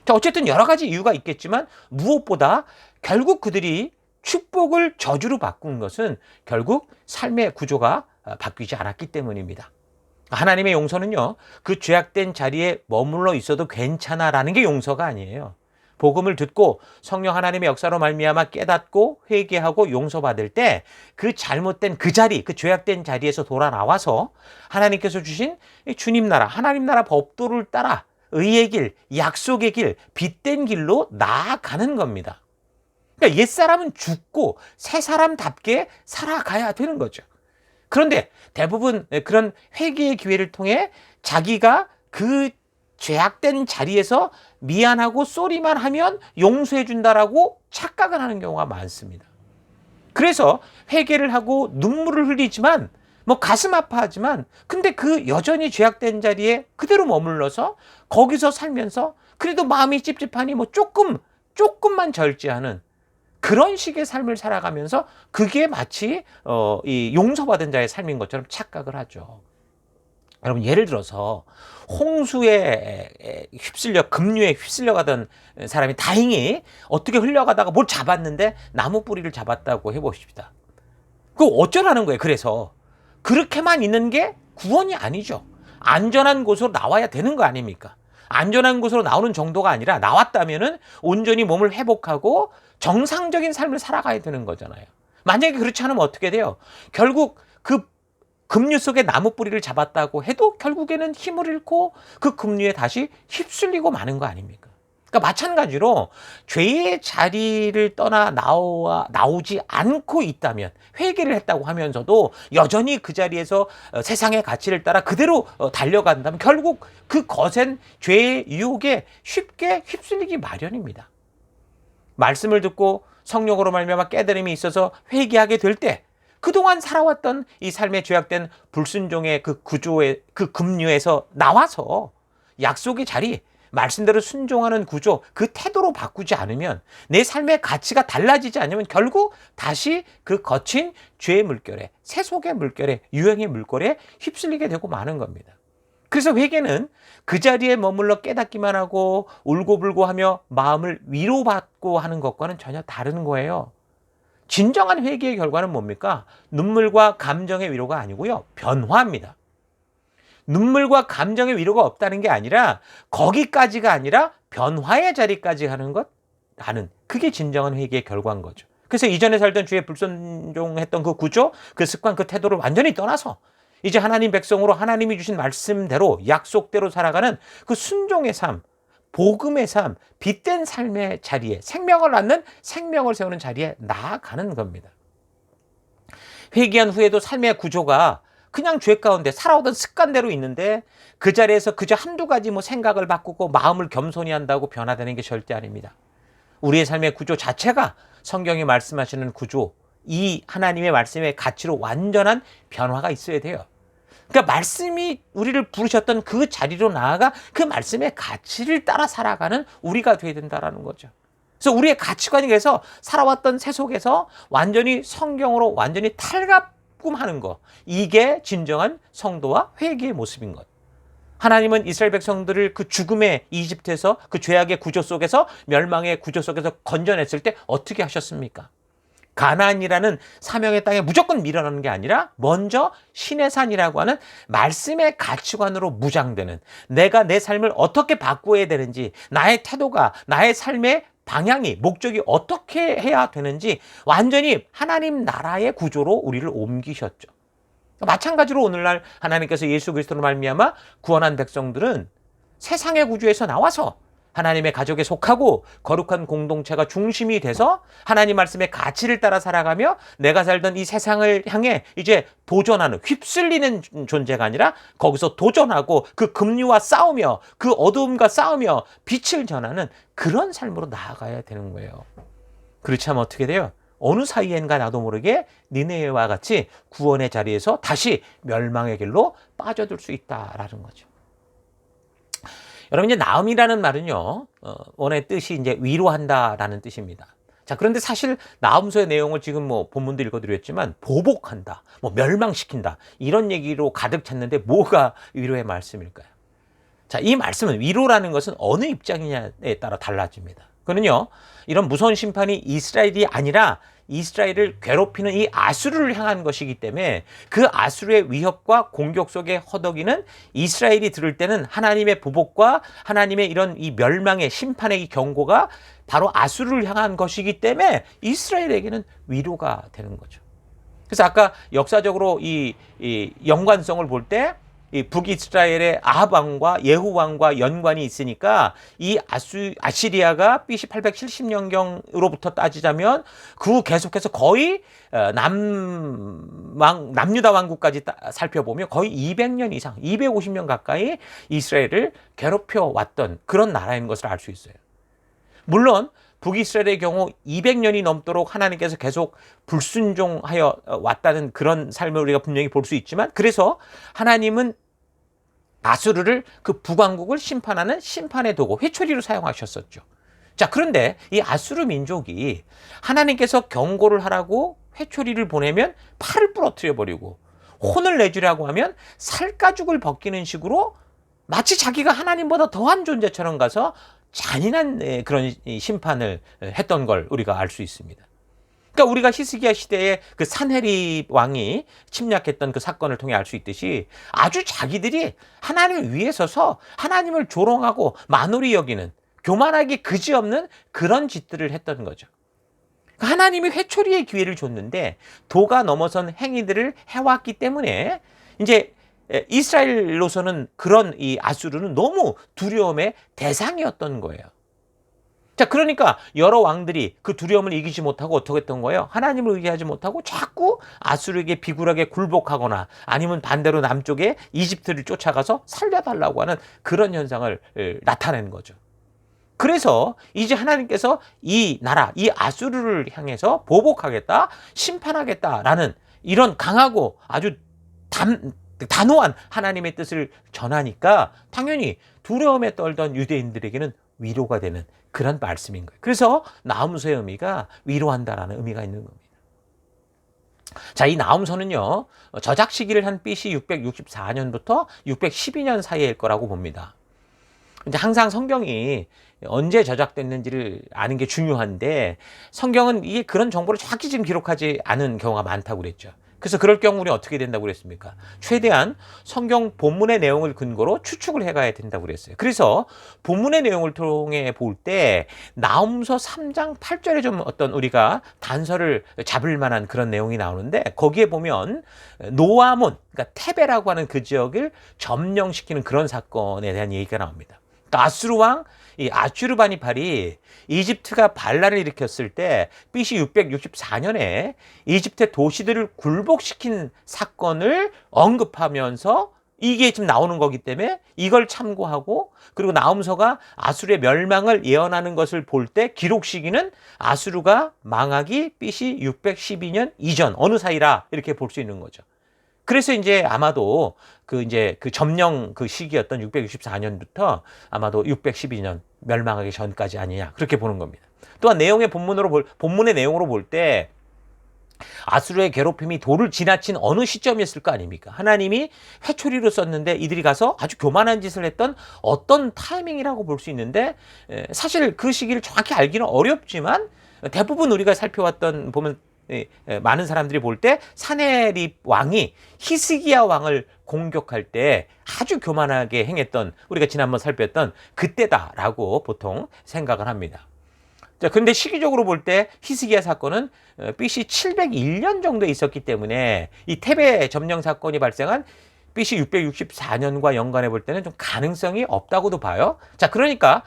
Speaker 1: 자, 어쨌든 여러 가지 이유가 있겠지만 무엇보다 결국 그들이 축복을 저주로 바꾼 것은 결국 삶의 구조가 바뀌지 않았기 때문입니다. 하나님의 용서는요, 그 죄악된 자리에 머물러 있어도 괜찮아라는 게 용서가 아니에요. 복음을 듣고 성령 하나님의 역사로 말미암아 깨닫고 회개하고 용서받을 때 그 잘못된 그 자리, 그 죄악된 자리에서 돌아 나와서 하나님께서 주신 주님 나라, 하나님 나라 법도를 따라 의의 길, 약속의 길, 빛된 길로 나아가는 겁니다. 그러니까 옛사람은 죽고 새 사람답게 살아가야 되는 거죠. 그런데 대부분 그런 회개의 기회를 통해 자기가 그 죄악된 자리에서 미안하고 쏘리만 하면 용서해 준다라고 착각을 하는 경우가 많습니다. 그래서 회개를 하고 눈물을 흘리지만 뭐 가슴 아파하지만 근데 그 여전히 죄악된 자리에 그대로 머물러서 거기서 살면서 그래도 마음이 찝찝하니 뭐 조금만 절제하는 그런 식의 삶을 살아가면서 그게 마치 이 용서받은 자의 삶인 것처럼 착각을 하죠. 여러분, 예를 들어서 홍수에 휩쓸려, 급류에 휩쓸려가던 사람이 다행히 어떻게 흘러가다가 뭘 잡았는데 나무 뿌리를 잡았다고 해봅시다. 그거 어쩌라는 거예요. 그래서 그렇게만 있는 게 구원이 아니죠. 안전한 곳으로 나와야 되는 거 아닙니까? 안전한 곳으로 나오는 정도가 아니라 나왔다면은 온전히 몸을 회복하고 정상적인 삶을 살아가야 되는 거잖아요. 만약에 그렇지 않으면 어떻게 돼요? 결국 그 급류 속에 나무 뿌리를 잡았다고 해도 결국에는 힘을 잃고 그 급류에 다시 휩쓸리고 마는 거 아닙니까? 그러니까 마찬가지로 죄의 자리를 떠나 나오지 않고 있다면, 회개를 했다고 하면서도 여전히 그 자리에서 세상의 가치를 따라 그대로 달려간다면 결국 그 거센 죄의 유혹에 쉽게 휩쓸리기 마련입니다. 말씀을 듣고 성령으로 말미암아 깨달음이 있어서 회개하게 될 때 그동안 살아왔던 이 삶의 죄악된 불순종의 그 구조의 그 급류에서 나와서 약속의 자리, 말씀대로 순종하는 구조, 그 태도로 바꾸지 않으면, 내 삶의 가치가 달라지지 않으면 결국 다시 그 거친 죄의 물결에, 세속의 물결에, 유행의 물결에 휩쓸리게 되고 마는 겁니다. 그래서 회개는 그 자리에 머물러 깨닫기만 하고 울고불고 하며 마음을 위로받고 하는 것과는 전혀 다른 거예요. 진정한 회개의 결과는 뭡니까? 눈물과 감정의 위로가 아니고요, 변화입니다. 눈물과 감정의 위로가 없다는 게 아니라 거기까지가 아니라 변화의 자리까지 가는 라는, 그게 진정한 회개의 결과인 거죠. 그래서 이전에 살던 주의 불순종했던 그 구조, 그 습관, 그 태도를 완전히 떠나서 이제 하나님 백성으로 하나님이 주신 말씀대로 약속대로 살아가는 그 순종의 삶, 복음의 삶, 빛된 삶의 자리에, 생명을 낳는, 생명을 세우는 자리에 나아가는 겁니다. 회개한 후에도 삶의 구조가 그냥 죄 가운데 살아오던 습관대로 있는데 그 자리에서 그저 한두 가지 뭐 생각을 바꾸고 마음을 겸손히 한다고 변화되는 게 절대 아닙니다. 우리의 삶의 구조 자체가 성경이 말씀하시는 구조, 이 하나님의 말씀의 가치로 완전한 변화가 있어야 돼요. 그러니까 말씀이 우리를 부르셨던 그 자리로 나아가 그 말씀의 가치를 따라 살아가는 우리가 되어야 된다는 거죠. 그래서 우리의 가치관이, 그래서 살아왔던 세속에서 완전히 성경으로 완전히 탈갑꿈하는 거, 이게 진정한 성도와 회개의 모습인 것. 하나님은 이스라엘 백성들을 그 죽음의 이집트에서, 그 죄악의 구조 속에서, 멸망의 구조 속에서 건져냈을 때 어떻게 하셨습니까? 가나안이라는 사명의 땅에 무조건 밀어넣는 게 아니라 먼저 신의 산이라고 하는 말씀의 가치관으로 무장되는, 내가 내 삶을 어떻게 바꾸어야 되는지, 나의 태도가, 나의 삶의 방향이, 목적이 어떻게 해야 되는지 완전히 하나님 나라의 구조로 우리를 옮기셨죠. 마찬가지로 오늘날 하나님께서 예수 그리스도로 말미암아 구원한 백성들은 세상의 구조에서 나와서 하나님의 가족에 속하고 거룩한 공동체가 중심이 돼서 하나님 말씀의 가치를 따라 살아가며 내가 살던 이 세상을 향해 이제 도전하는, 휩쓸리는 존재가 아니라 거기서 도전하고 그 금류와 싸우며 그 어두움과 싸우며 빛을 전하는 그런 삶으로 나아가야 되는 거예요. 그렇지 않으면 어떻게 돼요? 어느 사이엔가 나도 모르게 니네웨와 같이 구원의 자리에서 다시 멸망의 길로 빠져들 수 있다라는 거죠. 여러분, 이제 나음이라는 말은요, 원의 뜻이 이제 위로한다라는 뜻입니다. 자, 그런데 사실 나음서의 내용을 지금 뭐 본문도 읽어드렸지만 보복한다, 뭐 멸망시킨다 이런 얘기로 가득 찼는데 뭐가 위로의 말씀일까요? 자, 이 말씀은 위로라는 것은 어느 입장이냐에 따라 달라집니다. 그는요, 이런 무서운 심판이 이스라엘이 아니라 이스라엘을 괴롭히는 이 아수르를 향한 것이기 때문에 그 아수르의 위협과 공격 속에 허덕이는 이스라엘이 들을 때는 하나님의 보복과 하나님의 이런 이 멸망의 심판의 이 경고가 바로 아수르를 향한 것이기 때문에 이스라엘에게는 위로가 되는 거죠. 그래서 아까 역사적으로 이 연관성을 볼 때 이 북이스라엘의 아합 왕과 예후 왕과 연관이 있으니까 이 아시리아가 BC 870년경으로부터 따지자면 그 계속해서 거의 남유다 왕국까지 살펴보면 거의 200년 이상, 250년 가까이 이스라엘을 괴롭혀 왔던 그런 나라인 것을 알 수 있어요. 물론 북이스라엘의 경우 200년이 넘도록 하나님께서 계속 불순종하여 왔다는 그런 삶을 우리가 분명히 볼 수 있지만, 그래서 하나님은 아수르를 그 북왕국을 심판하는 심판의 도구, 회초리로 사용하셨었죠. 자, 그런데 이 아수르 민족이 하나님께서 경고를 하라고 회초리를 보내면 팔을 부러뜨려 버리고, 혼을 내주라고 하면 살가죽을 벗기는 식으로 마치 자기가 하나님보다 더한 존재처럼 가서 잔인한 그런 심판을 했던 걸 우리가 알 수 있습니다. 그러니까 우리가 히스기야 시대에 그 산헤립 왕이 침략했던 그 사건을 통해 알 수 있듯이 아주 자기들이 하나님을 위에 서서 하나님을 조롱하고 만홀히 여기는, 교만하기 그지없는 그런 짓들을 했던 거죠. 하나님이 회초리의 기회를 줬는데 도가 넘어선 행위들을 해왔기 때문에 이제 이스라엘로서는 그런 이 아수르는 너무 두려움의 대상이었던 거예요. 자, 그러니까 여러 왕들이 그 두려움을 이기지 못하고 어떻게 했던 거예요? 하나님을 의지하지 못하고 자꾸 아수르에게 비굴하게 굴복하거나 아니면 반대로 남쪽에 이집트를 쫓아가서 살려달라고 하는 그런 현상을 나타내는 거죠. 그래서 이제 하나님께서 이 나라, 이 아수르를 향해서 보복하겠다, 심판하겠다라는 이런 강하고 아주 단호한 하나님의 뜻을 전하니까 당연히 두려움에 떨던 유대인들에게는 위로가 되는 그런 말씀인 거예요. 그래서 나음서의 의미가 위로한다라는 의미가 있는 겁니다. 자, 이 나음서는요, 저작 시기를 한 BC 664년부터 612년 사이일 거라고 봅니다. 이제 항상 성경이 언제 저작됐는지를 아는 게 중요한데, 성경은 이게 그런 정보를 정확히 지금 기록하지 않은 경우가 많다고 그랬죠. 그래서 그럴 경우 우리 어떻게 된다고 그랬습니까? 최대한 성경 본문의 내용을 근거로 추측을 해가야 된다고 그랬어요. 그래서 본문의 내용을 통해 볼 때 나음서 3장 8절에 좀 어떤 우리가 단서를 잡을 만한 그런 내용이 나오는데, 거기에 보면 노아몬, 그러니까 테베라고 하는 그 지역을 점령시키는 그런 사건에 대한 얘기가 나옵니다. 아수르 왕, 이 아슈르바니팔이 이집트가 반란을 일으켰을 때 BC 664년에 이집트의 도시들을 굴복시킨 사건을 언급하면서 이게 지금 나오는 거기 때문에 이걸 참고하고, 그리고 나음서가 아수르의 멸망을 예언하는 것을 볼 때 기록 시기는 아수르가 망하기 BC 612년 이전 어느 사이라 이렇게 볼 수 있는 거죠. 그래서 이제 아마도 그 점령 그 시기였던 664년부터 아마도 612년 멸망하기 전까지 아니냐, 그렇게 보는 겁니다. 또한 본문의 내용으로 볼 때 아수르의 괴롭힘이 도를 지나친 어느 시점이었을 거 아닙니까? 하나님이 회초리로 썼는데 이들이 가서 아주 교만한 짓을 했던 어떤 타이밍이라고 볼 수 있는데, 사실 그 시기를 정확히 알기는 어렵지만 대부분 우리가 보면 많은 사람들이 볼 때 산헤립 왕이 히스기야 왕을 공격할 때 아주 교만하게 행했던, 우리가 지난번 살폈던 그때다라고 보통 생각을 합니다. 자, 근데 시기적으로 볼 때 히스기야 사건은 BC 701년 정도에 있었기 때문에 이 테베 점령 사건이 발생한 BC 664년과 연관해 볼 때는 좀 가능성이 없다고도 봐요. 자, 그러니까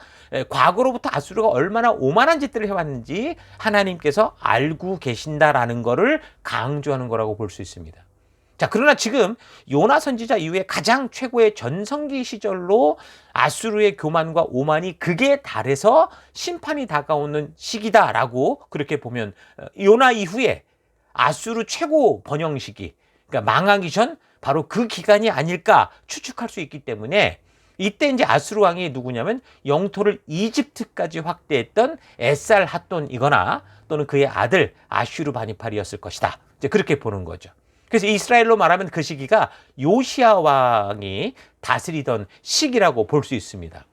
Speaker 1: 과거로부터 아수르가 얼마나 오만한 짓들을 해왔는지 하나님께서 알고 계신다라는 거를 강조하는 거라고 볼 수 있습니다. 자, 그러나 지금 요나 선지자 이후에 가장 최고의 전성기 시절로 아수르의 교만과 오만이 극에 달해서 심판이 다가오는 시기다라고 그렇게 보면 요나 이후에 아수르 최고 번영 시기, 그러니까 망하기 전 바로 그 기간이 아닐까 추측할 수 있기 때문에 이때 이제 아수르 왕이 누구냐면 영토를 이집트까지 확대했던 에살핫돈이거나 또는 그의 아들 아슈르바니팔이었을 것이다. 이제 그렇게 보는 거죠. 그래서 이스라엘로 말하면 그 시기가 요시야 왕이 다스리던 시기라고 볼 수 있습니다.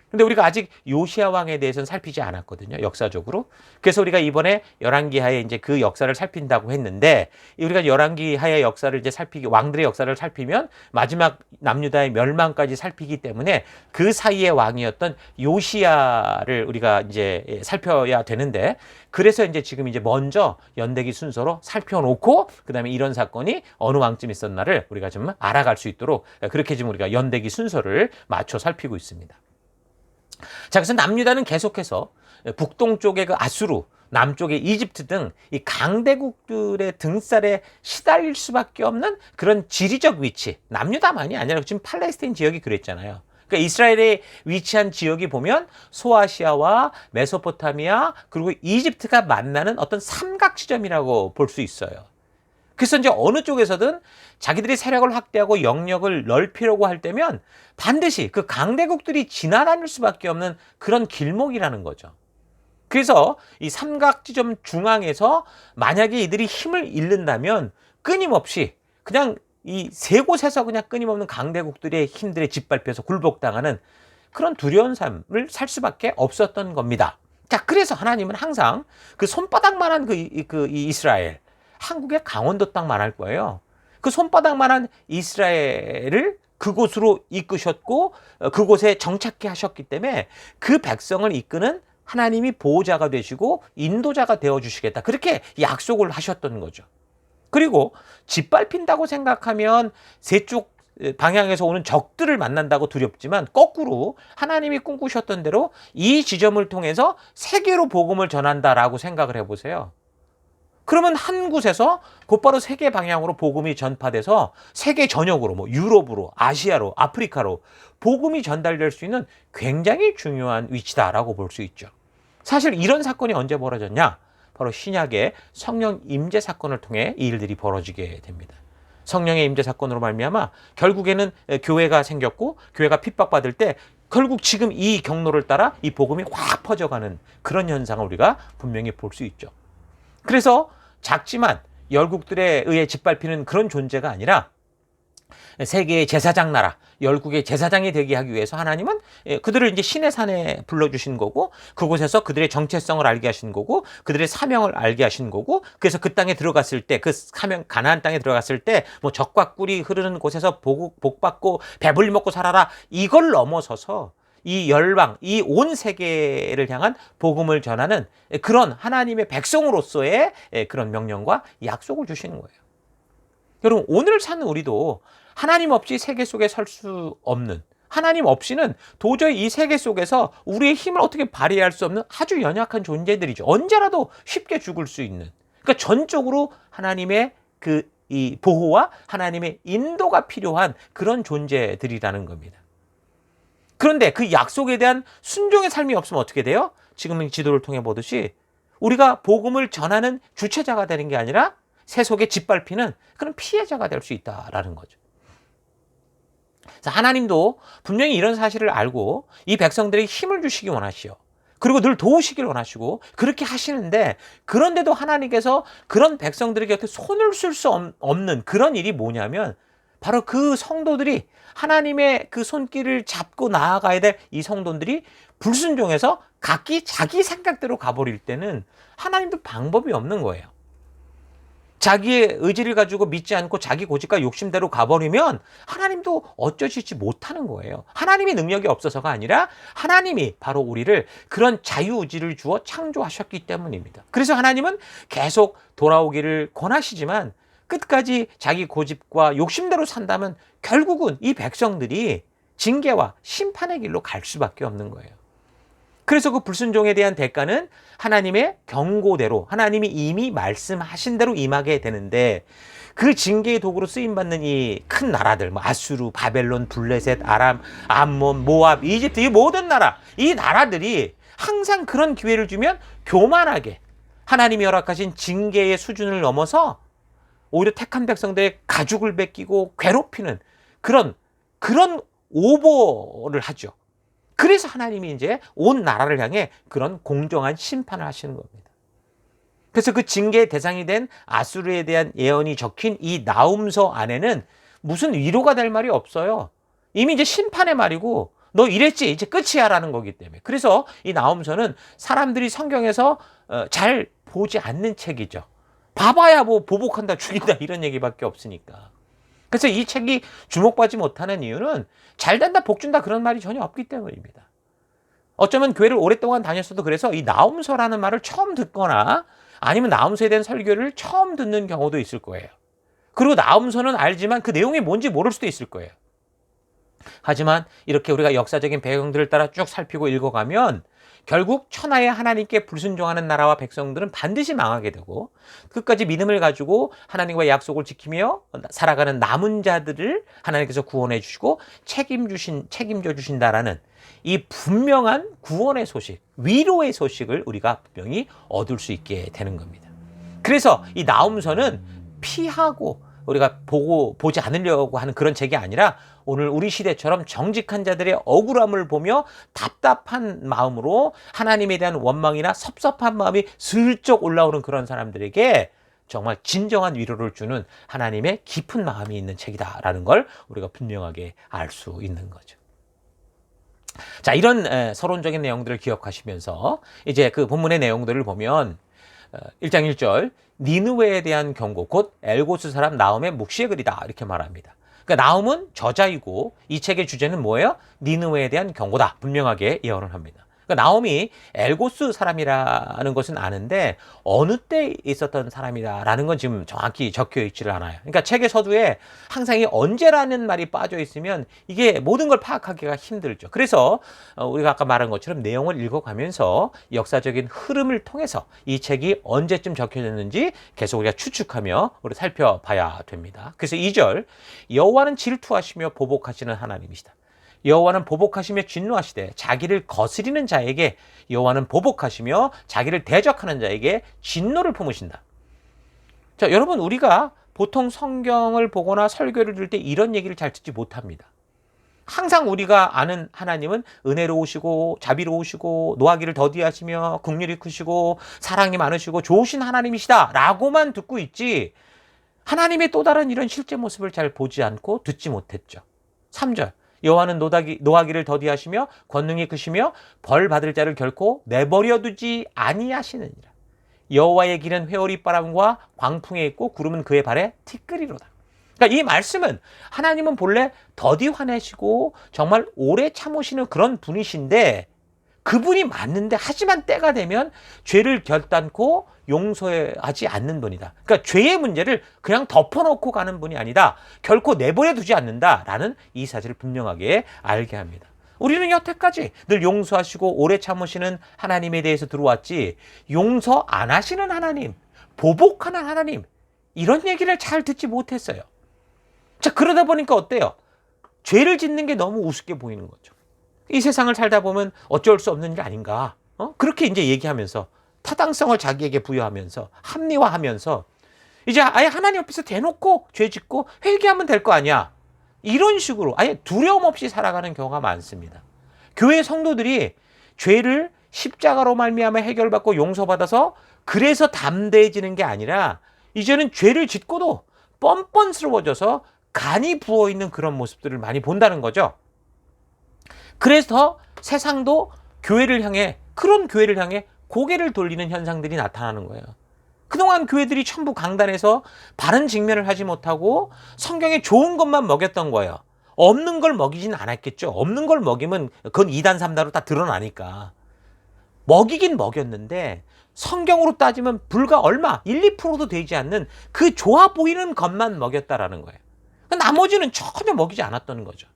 Speaker 1: 근데 우리가 아직 요시야 왕에 대해서는 살피지 않았거든요, 역사적으로. 그래서 우리가 이번에 열왕기하에 이제 그 역사를 살핀다고 했는데, 우리가 열왕기하의 역사를 이제 왕들의 역사를 살피면 마지막 남유다의 멸망까지 살피기 때문에 그 사이의 왕이었던 요시야를 우리가 이제 살펴야 되는데, 그래서 이제 지금 이제 먼저 연대기 순서로 살펴놓고, 그 다음에 이런 사건이 어느 왕쯤 있었나를 우리가 좀 알아갈 수 있도록 그렇게 지금 우리가 연대기 순서를 맞춰 살피고 있습니다. 자, 그래서 남유다는 계속해서 북동쪽의 그 아수르, 남쪽의 이집트 등 이 강대국들의 등살에 시달릴 수밖에 없는 그런 지리적 위치, 남유다만이 아니라 지금 팔레스타인 지역이 그랬잖아요. 그러니까 이스라엘에 위치한 지역이 보면 소아시아와 메소포타미아 그리고 이집트가 만나는 어떤 삼각 지점이라고 볼 수 있어요. 그래서 이제 어느 쪽에서든 자기들이 세력을 확대하고 영역을 넓히려고 할 때면 반드시 그 강대국들이 지나다닐 수밖에 없는 그런 길목이라는 거죠. 그래서 이 삼각지점 중앙에서 만약에 이들이 힘을 잃는다면 끊임없이 그냥 이 세 곳에서 그냥 끊임없는 강대국들의 힘들에 짓밟혀서 굴복당하는 그런 두려운 삶을 살 수밖에 없었던 겁니다. 자, 그래서 하나님은 항상 그 손바닥만한 이 이스라엘, 한국의 강원도 땅만 할 거예요. 그 손바닥만한 이스라엘을 그곳으로 이끄셨고 그곳에 정착해 하셨기 때문에 그 백성을 이끄는 하나님이 보호자가 되시고 인도자가 되어주시겠다. 그렇게 약속을 하셨던 거죠. 그리고 짓밟힌다고 생각하면 세 쪽 방향에서 오는 적들을 만난다고 두렵지만 거꾸로 하나님이 꿈꾸셨던 대로 이 지점을 통해서 세계로 복음을 전한다라고 생각을 해보세요. 그러면 한 곳에서 곧바로 세계 방향으로 복음이 전파돼서 세계 전역으로 뭐 유럽으로, 아시아로, 아프리카로 복음이 전달될 수 있는 굉장히 중요한 위치다라고 볼 수 있죠. 사실 이런 사건이 언제 벌어졌냐? 바로 신약의 성령 임재 사건을 통해 이 일들이 벌어지게 됩니다. 성령의 임재 사건으로 말미암아 결국에는 교회가 생겼고 교회가 핍박받을 때 결국 지금 이 경로를 따라 이 복음이 확 퍼져가는 그런 현상을 우리가 분명히 볼 수 있죠. 그래서 작지만 열국들에 의해 짓밟히는 그런 존재가 아니라 세계의 제사장 나라, 열국의 제사장이 되게 하기 위해서 하나님은 그들을 이제 신의 산에 불러주신 거고 그곳에서 그들의 정체성을 알게 하신 거고 그들의 사명을 알게 하신 거고 그래서 그 땅에 들어갔을 때 그 사명 가나안 땅에 들어갔을 때 뭐 젖과 꿀이 흐르는 곳에서 복받고 배불리 먹고 살아라 이걸 넘어서서 이 열방, 이 온 세계를 향한 복음을 전하는 그런 하나님의 백성으로서의 그런 명령과 약속을 주시는 거예요. 여러분, 오늘 사는 우리도 하나님 없이 세계 속에 설 수 없는, 하나님 없이는 도저히 이 세계 속에서 우리의 힘을 어떻게 발휘할 수 없는 아주 연약한 존재들이죠. 언제라도 쉽게 죽을 수 있는. 그러니까 전적으로 하나님의 이 보호와 하나님의 인도가 필요한 그런 존재들이라는 겁니다. 그런데 그 약속에 대한 순종의 삶이 없으면 어떻게 돼요? 지금 지도를 통해 보듯이 우리가 복음을 전하는 주체자가 되는 게 아니라 세속에 짓밟히는 그런 피해자가 될 수 있다라는 거죠. 하나님도 분명히 이런 사실을 알고 이 백성들에게 힘을 주시기 원하시오. 그리고 늘 도우시길 원하시고 그렇게 하시는데 그런데도 하나님께서 그런 백성들에게 손을 쓸 수 없는 그런 일이 뭐냐면 바로 그 성도들이 하나님의 그 손길을 잡고 나아가야 될 이 성도들이 불순종해서 각기 자기 생각대로 가버릴 때는 하나님도 방법이 없는 거예요. 자기의 의지를 가지고 믿지 않고 자기 고집과 욕심대로 가버리면 하나님도 어쩌시지 못하는 거예요. 하나님의 능력이 없어서가 아니라 하나님이 바로 우리를 그런 자유의지를 주어 창조하셨기 때문입니다. 그래서 하나님은 계속 돌아오기를 권하시지만 끝까지 자기 고집과 욕심대로 산다면 결국은 이 백성들이 징계와 심판의 길로 갈 수밖에 없는 거예요. 그래서 그 불순종에 대한 대가는 하나님의 경고대로 하나님이 이미 말씀하신 대로 임하게 되는데 그 징계의 도구로 쓰임받는 이 큰 나라들 아수르, 바벨론, 블레셋, 아람, 암몬, 모압, 이집트 이 모든 나라 이 나라들이 항상 그런 기회를 주면 교만하게 하나님이 허락하신 징계의 수준을 넘어서 오히려 택한 백성들의 가죽을 베끼고 괴롭히는 그런 오버를 하죠. 그래서 하나님이 이제 온 나라를 향해 그런 공정한 심판을 하시는 겁니다. 그래서 그 징계의 대상이 된 아수르에 대한 예언이 적힌 이 나훔서 안에는 무슨 위로가 될 말이 없어요. 이미 이제 심판의 말이고 너 이랬지 이제 끝이야 라는 거기 때문에. 그래서 이 나훔서는 사람들이 성경에서 잘 보지 않는 책이죠. 봐봐야 뭐 보복한다 죽인다 이런 얘기밖에 없으니까. 그래서 이 책이 주목받지 못하는 이유는 잘된다 복준다 그런 말이 전혀 없기 때문입니다. 어쩌면 교회를 오랫동안 다녔어도 그래서 이 나훔서라는 말을 처음 듣거나 아니면 나훔서에 대한 설교를 처음 듣는 경우도 있을 거예요. 그리고 나훔서는 알지만 그 내용이 뭔지 모를 수도 있을 거예요. 하지만 이렇게 우리가 역사적인 배경들을 따라 쭉 살피고 읽어가면 결국 천하의 하나님께 불순종하는 나라와 백성들은 반드시 망하게 되고 끝까지 믿음을 가지고 하나님과의 약속을 지키며 살아가는 남은 자들을 하나님께서 구원해 주시고 책임져 주신다라는 이 분명한 구원의 소식, 위로의 소식을 우리가 분명히 얻을 수 있게 되는 겁니다. 그래서 이 나훔서는 피하고 우리가 보지 않으려고 하는 그런 책이 아니라 오늘 우리 시대처럼 정직한 자들의 억울함을 보며 답답한 마음으로 하나님에 대한 원망이나 섭섭한 마음이 슬쩍 올라오는 그런 사람들에게 정말 진정한 위로를 주는 하나님의 깊은 마음이 있는 책이다라는 걸 우리가 분명하게 알 수 있는 거죠. 자, 이런 서론적인 내용들을 기억하시면서 이제 그 본문의 내용들을 보면 1장 1절 니느웨에 대한 경고 곧 엘고스 사람 나훔의 묵시의 글이다 이렇게 말합니다. 그러니까 나훔은 저자이고 이 책의 주제는 뭐예요? 니느웨에 대한 경고다 분명하게 예언을 합니다. 그러니까 나훔이 엘고스 사람이라는 것은 아는데 어느 때 있었던 사람이다라는 건 지금 정확히 적혀 있지를 않아요. 그러니까 책의 서두에 항상 이 언제라는 말이 빠져 있으면 이게 모든 걸 파악하기가 힘들죠. 그래서 우리가 아까 말한 것처럼 내용을 읽어가면서 역사적인 흐름을 통해서 이 책이 언제쯤 적혀졌는지 계속 우리가 추측하며 우리 살펴봐야 됩니다. 그래서 2절 여호와는 질투하시며 보복하시는 하나님이시다. 여호와는 보복하시며 진노하시되 자기를 거스리는 자에게 여호와는 보복하시며 자기를 대적하는 자에게 진노를 품으신다. 자, 여러분 우리가 보통 성경을 보거나 설교를 들을 때 이런 얘기를 잘 듣지 못합니다. 항상 우리가 아는 하나님은 은혜로우시고 자비로우시고 노하기를 더디하시며 긍휼이 크시고 사랑이 많으시고 좋으신 하나님이시다 라고만 듣고 있지 하나님의 또 다른 이런 실제 모습을 잘 보지 않고 듣지 못했죠. 3절 여호와는 노하기를 더디하시며 권능이 크시며 벌 받을 자를 결코 내버려 두지 아니하시느니라. 여호와의 길은 회오리 바람과 광풍에 있고 구름은 그의 발에 티끌이로다. 그러니까 이 말씀은 하나님은 본래 더디 화내시고 정말 오래 참으시는 그런 분이신데 그분이 맞는데 하지만 때가 되면 죄를 결단코 용서하지 않는 분이다. 그러니까 죄의 문제를 그냥 덮어놓고 가는 분이 아니다. 결코 내버려 두지 않는다라는 이 사실을 분명하게 알게 합니다. 우리는 여태까지 늘 용서하시고 오래 참으시는 하나님에 대해서 들어왔지 용서 안 하시는 하나님, 보복하는 하나님 이런 얘기를 잘 듣지 못했어요. 자, 그러다 보니까 어때요? 죄를 짓는 게 너무 우습게 보이는 거죠. 이 세상을 살다 보면 어쩔 수 없는 일 아닌가? 그렇게 이제 얘기하면서 타당성을 자기에게 부여하면서 합리화하면서 이제 아예 하나님 앞에서 대놓고 죄 짓고 회개하면 될 거 아니야. 이런 식으로 아예 두려움 없이 살아가는 경우가 많습니다. 교회 성도들이 죄를 십자가로 말미암아 해결받고 용서받아서 그래서 담대해지는 게 아니라 이제는 죄를 짓고도 뻔뻔스러워져서 간이 부어있는 그런 모습들을 많이 본다는 거죠. 그래서 세상도 교회를 향해 그런 교회를 향해 고개를 돌리는 현상들이 나타나는 거예요. 그동안 교회들이 전부 강단에서 바른 직면을 하지 못하고 성경에 좋은 것만 먹였던 거예요. 없는 걸 먹이진 않았겠죠. 없는 걸 먹이면 그건 2단 3단으로 다 드러나니까. 먹이긴 먹였는데 성경으로 따지면 불과 얼마 1, 2%도 되지 않는 그 좋아 보이는 것만 먹였다라는 거예요. 나머지는 전혀 먹이지 않았던 거죠.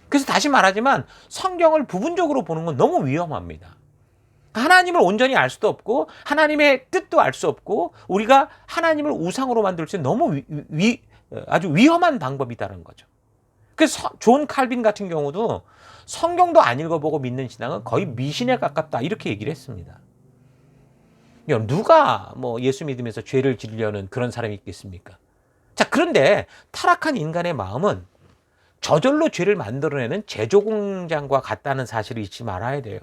Speaker 1: 그래서 다시 말하지만 성경을 부분적으로 보는 건 너무 위험합니다. 하나님을 온전히 알 수도 없고 하나님의 뜻도 알 수 없고 우리가 하나님을 우상으로 만들 수 있는 너무 아주 위험한 방법이다는 거죠. 그래서 존 칼빈 같은 경우도 성경도 안 읽어보고 믿는 신앙은 거의 미신에 가깝다 이렇게 얘기를 했습니다. 누가 뭐 예수 믿으면서 죄를 지으려는 그런 사람이 있겠습니까? 자, 그런데 타락한 인간의 마음은 저절로 죄를 만들어내는 제조공장과 같다는 사실을 잊지 말아야 돼요.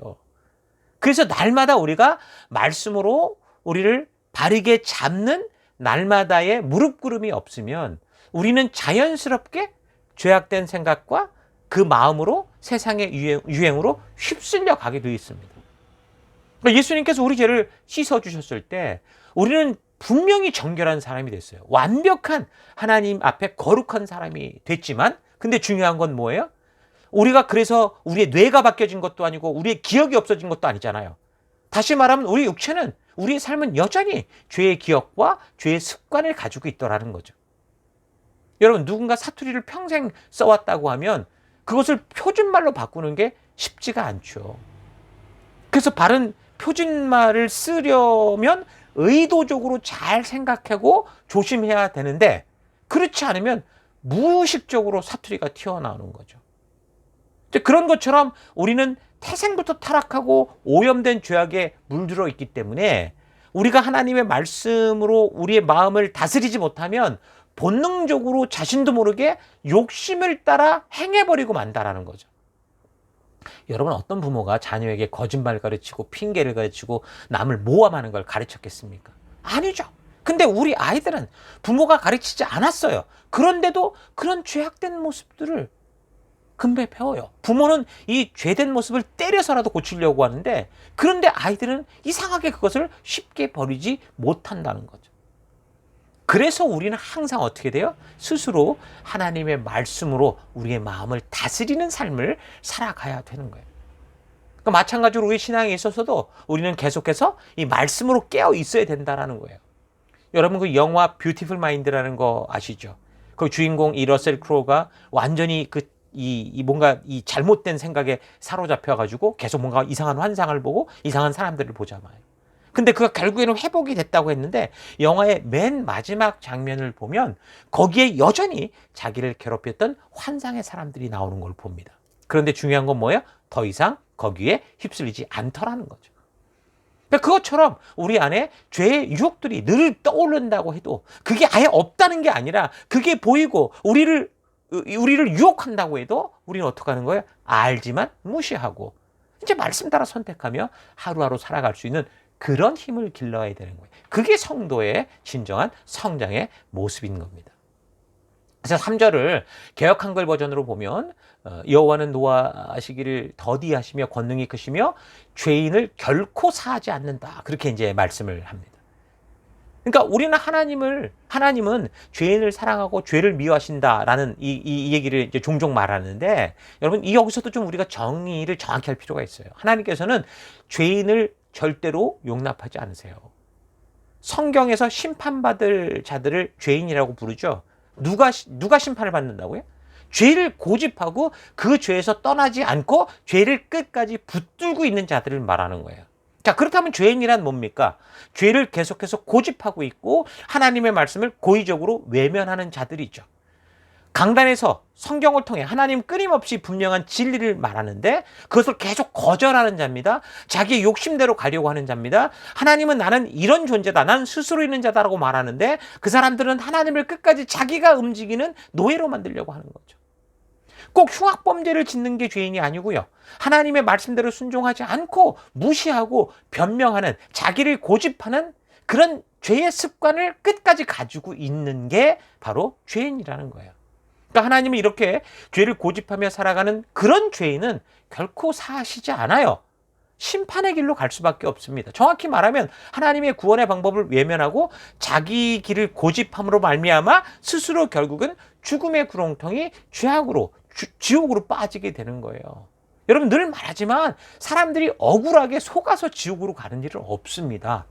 Speaker 1: 그래서 날마다 우리가 말씀으로 우리를 바르게 잡는 날마다의 무릎 꿇음이 없으면 우리는 자연스럽게 죄악된 생각과 그 마음으로 세상의 유행으로 휩쓸려 가게 되어 있습니다. 예수님께서 우리 죄를 씻어주셨을 때 우리는 분명히 정결한 사람이 됐어요. 완벽한 하나님 앞에 거룩한 사람이 됐지만 근데 중요한 건 뭐예요? 우리가 그래서 우리의 뇌가 바뀌어진 것도 아니고 우리의 기억이 없어진 것도 아니잖아요. 다시 말하면 우리 육체는 우리의 삶은 여전히 죄의 기억과 죄의 습관을 가지고 있더라는 거죠. 여러분 누군가 사투리를 평생 써왔다고 하면 그것을 표준말로 바꾸는 게 쉽지가 않죠. 그래서 바른 표준말을 쓰려면 의도적으로 잘 생각하고 조심해야 되는데 그렇지 않으면 무의식적으로 사투리가 튀어나오는 거죠. 그런 것처럼 우리는 태생부터 타락하고 오염된 죄악에 물들어 있기 때문에 우리가 하나님의 말씀으로 우리의 마음을 다스리지 못하면 본능적으로 자신도 모르게 욕심을 따라 행해버리고 만다라는 거죠. 여러분 어떤 부모가 자녀에게 거짓말 가르치고 핑계를 가르치고 남을 모함하는 걸 가르쳤겠습니까? 아니죠. 근데 우리 아이들은 부모가 가르치지 않았어요. 그런데도 그런 죄악된 모습들을 금배 배워요. 부모는 이 죄된 모습을 때려서라도 고치려고 하는데 그런데 아이들은 이상하게 그것을 쉽게 버리지 못한다는 거죠. 그래서 우리는 항상 어떻게 돼요? 스스로 하나님의 말씀으로 우리의 마음을 다스리는 삶을 살아가야 되는 거예요. 그러니까 마찬가지로 우리 신앙에 있어서도 우리는 계속해서 이 말씀으로 깨어 있어야 된다는 거예요. 여러분 그 영화 뷰티풀 마인드라는 거 아시죠? 그 주인공 이 러셀 크로우가 완전히 뭔가 이 잘못된 생각에 사로잡혀가지고 계속 뭔가 이상한 환상을 보고 이상한 사람들을 보잖아요. 근데 그가 결국에는 회복이 됐다고 했는데 영화의 맨 마지막 장면을 보면 거기에 여전히 자기를 괴롭혔던 환상의 사람들이 나오는 걸 봅니다. 그런데 중요한 건 뭐예요? 더 이상 거기에 휩쓸리지 않더라는 거죠. 그러니까 그것처럼 우리 안에 죄의 유혹들이 늘 떠오른다고 해도 그게 아예 없다는 게 아니라 그게 보이고 우리를 유혹한다고 해도 우리는 어떻게 하는 거예요? 알지만 무시하고 이제 말씀 따라 선택하며 하루하루 살아갈 수 있는 그런 힘을 길러야 되는 거예요. 그게 성도의 진정한 성장의 모습인 겁니다. 그래서 3절을 개역 한글 버전으로 보면 여호와는 노하시기를 더디하시며 권능이 크시며 죄인을 결코 사하지 않는다. 그렇게 이제 말씀을 합니다. 그러니까 우리는 하나님은 죄인을 사랑하고 죄를 미워하신다라는 이 얘기를 이제 종종 말하는데 여러분 여기서도 좀 우리가 정의를 정확히 할 필요가 있어요. 하나님께서는 죄인을 절대로 용납하지 않으세요. 성경에서 심판받을 자들을 죄인이라고 부르죠. 누가 심판을 받는다고요? 죄를 고집하고 그 죄에서 떠나지 않고 죄를 끝까지 붙들고 있는 자들을 말하는 거예요. 자, 그렇다면 죄인이란 뭡니까? 죄를 계속해서 고집하고 있고 하나님의 말씀을 고의적으로 외면하는 자들이죠. 강단에서 성경을 통해 하나님 끊임없이 분명한 진리를 말하는데 그것을 계속 거절하는 자입니다. 자기의 욕심대로 가려고 하는 자입니다. 하나님은 나는 이런 존재다. 나는 스스로 있는 자다라고 말하는데 그 사람들은 하나님을 끝까지 자기가 움직이는 노예로 만들려고 하는 거죠. 꼭 흉악범죄를 짓는 게 죄인이 아니고요. 하나님의 말씀대로 순종하지 않고 무시하고 변명하는 자기를 고집하는 그런 죄의 습관을 끝까지 가지고 있는 게 바로 죄인이라는 거예요. 그러니까 하나님은 이렇게 죄를 고집하며 살아가는 그런 죄인은 결코 사하시지 않아요. 심판의 길로 갈 수밖에 없습니다. 정확히 말하면 하나님의 구원의 방법을 외면하고 자기 길을 고집함으로 말미암아 스스로 결국은 죽음의 구렁텅이 죄악으로 지옥으로 빠지게 되는 거예요. 여러분 늘 말하지만 사람들이 억울하게 속아서 지옥으로 가는 일은 없습니다.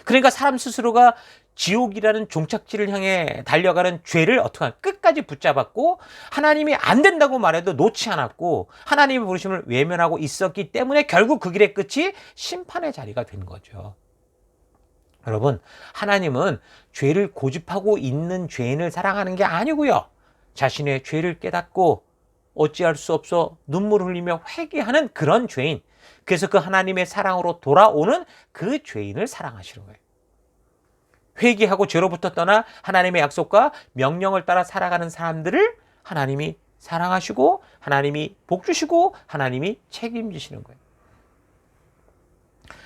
Speaker 1: 그러니까 사람 스스로가 지옥이라는 종착지를 향해 달려가는 죄를 어떻게 하냐, 끝까지 붙잡았고 하나님이 안 된다고 말해도 놓지 않았고 하나님의 부르심을 외면하고 있었기 때문에 결국 그 길의 끝이 심판의 자리가 된 거죠. 여러분, 하나님은 죄를 고집하고 있는 죄인을 사랑하는 게 아니고요, 자신의 죄를 깨닫고 어찌할 수 없어 눈물 흘리며 회개하는 그런 죄인, 그래서 그 하나님의 사랑으로 돌아오는 그 죄인을 사랑하시는 거예요. 회개하고 죄로부터 떠나 하나님의 약속과 명령을 따라 살아가는 사람들을 하나님이 사랑하시고 하나님이 복 주시고 하나님이 책임지시는 거예요.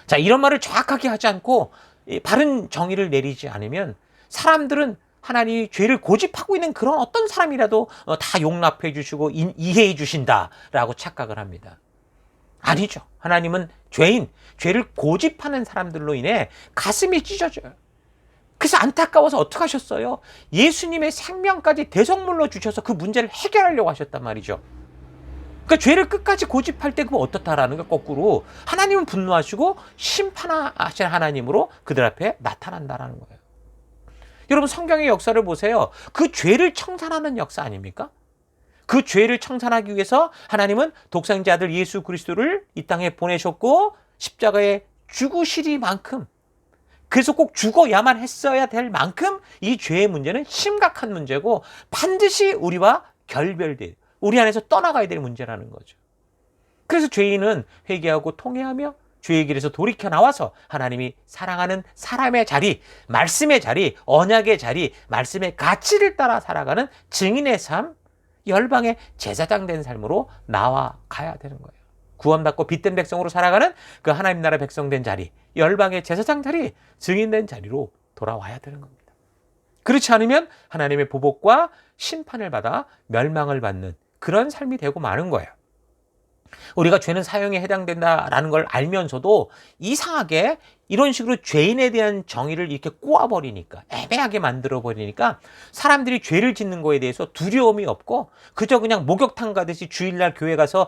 Speaker 1: 자, 이런 말을 정확하게 하지 않고 바른 정의를 내리지 않으면 사람들은 하나님이 죄를 고집하고 있는 그런 어떤 사람이라도 다 용납해 주시고 이해해 주신다라고 착각을 합니다. 아니죠. 하나님은 죄를 고집하는 사람들로 인해 가슴이 찢어져요. 그래서 안타까워서 어떻게 하셨어요? 예수님의 생명까지 대성물로 주셔서 그 문제를 해결하려고 하셨단 말이죠. 그러니까 죄를 끝까지 고집할 때 그거 어떻다라는 거, 거꾸로 하나님은 분노하시고 심판하신 하나님으로 그들 앞에 나타난다라는 거예요. 여러분, 성경의 역사를 보세요. 그 죄를 청산하는 역사 아닙니까? 그 죄를 청산하기 위해서 하나님은 독생자 아들 예수 그리스도를 이 땅에 보내셨고 십자가에 죽으시리만큼, 그래서 꼭 죽어야만 했어야 될 만큼 이 죄의 문제는 심각한 문제고 반드시 우리와 결별돼요. 우리 안에서 떠나가야 될 문제라는 거죠. 그래서 죄인은 회개하고 통회하며 죄의 길에서 돌이켜 나와서 하나님이 사랑하는 사람의 자리, 말씀의 자리, 언약의 자리, 말씀의 가치를 따라 살아가는 증인의 삶, 열방의 제사장 된 삶으로 나아가야 되는 거예요. 구원받고 빛된 백성으로 살아가는 그 하나님 나라 백성 된 자리, 열방의 제사장 자리, 증인된 자리로 돌아와야 되는 겁니다. 그렇지 않으면 하나님의 보복과 심판을 받아 멸망을 받는 그런 삶이 되고 마는 거예요. 우리가 죄는 사형에 해당된다라는 걸 알면서도 이상하게 이런 식으로 죄인에 대한 정의를 이렇게 꼬아버리니까, 애매하게 만들어버리니까 사람들이 죄를 짓는 거에 대해서 두려움이 없고 그저 그냥 목욕탕 가듯이 주일날 교회 가서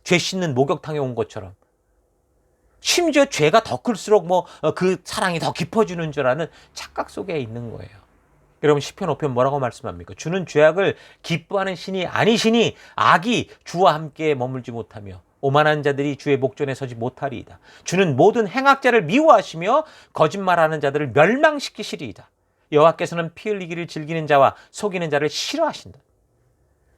Speaker 1: 죄 씻는 목욕탕에 온 것처럼, 심지어 죄가 더 클수록 그 사랑이 더 깊어지는 줄 아는 착각 속에 있는 거예요. 여러분, 시편 5편 뭐라고 말씀합니까? 주는 죄악을 기뻐하는 신이 아니시니 악이 주와 함께 머물지 못하며 오만한 자들이 주의 목전에 서지 못하리이다. 주는 모든 행악자를 미워하시며 거짓말하는 자들을 멸망시키시리이다. 여호와께서는 피 흘리기를 즐기는 자와 속이는 자를 싫어하신다.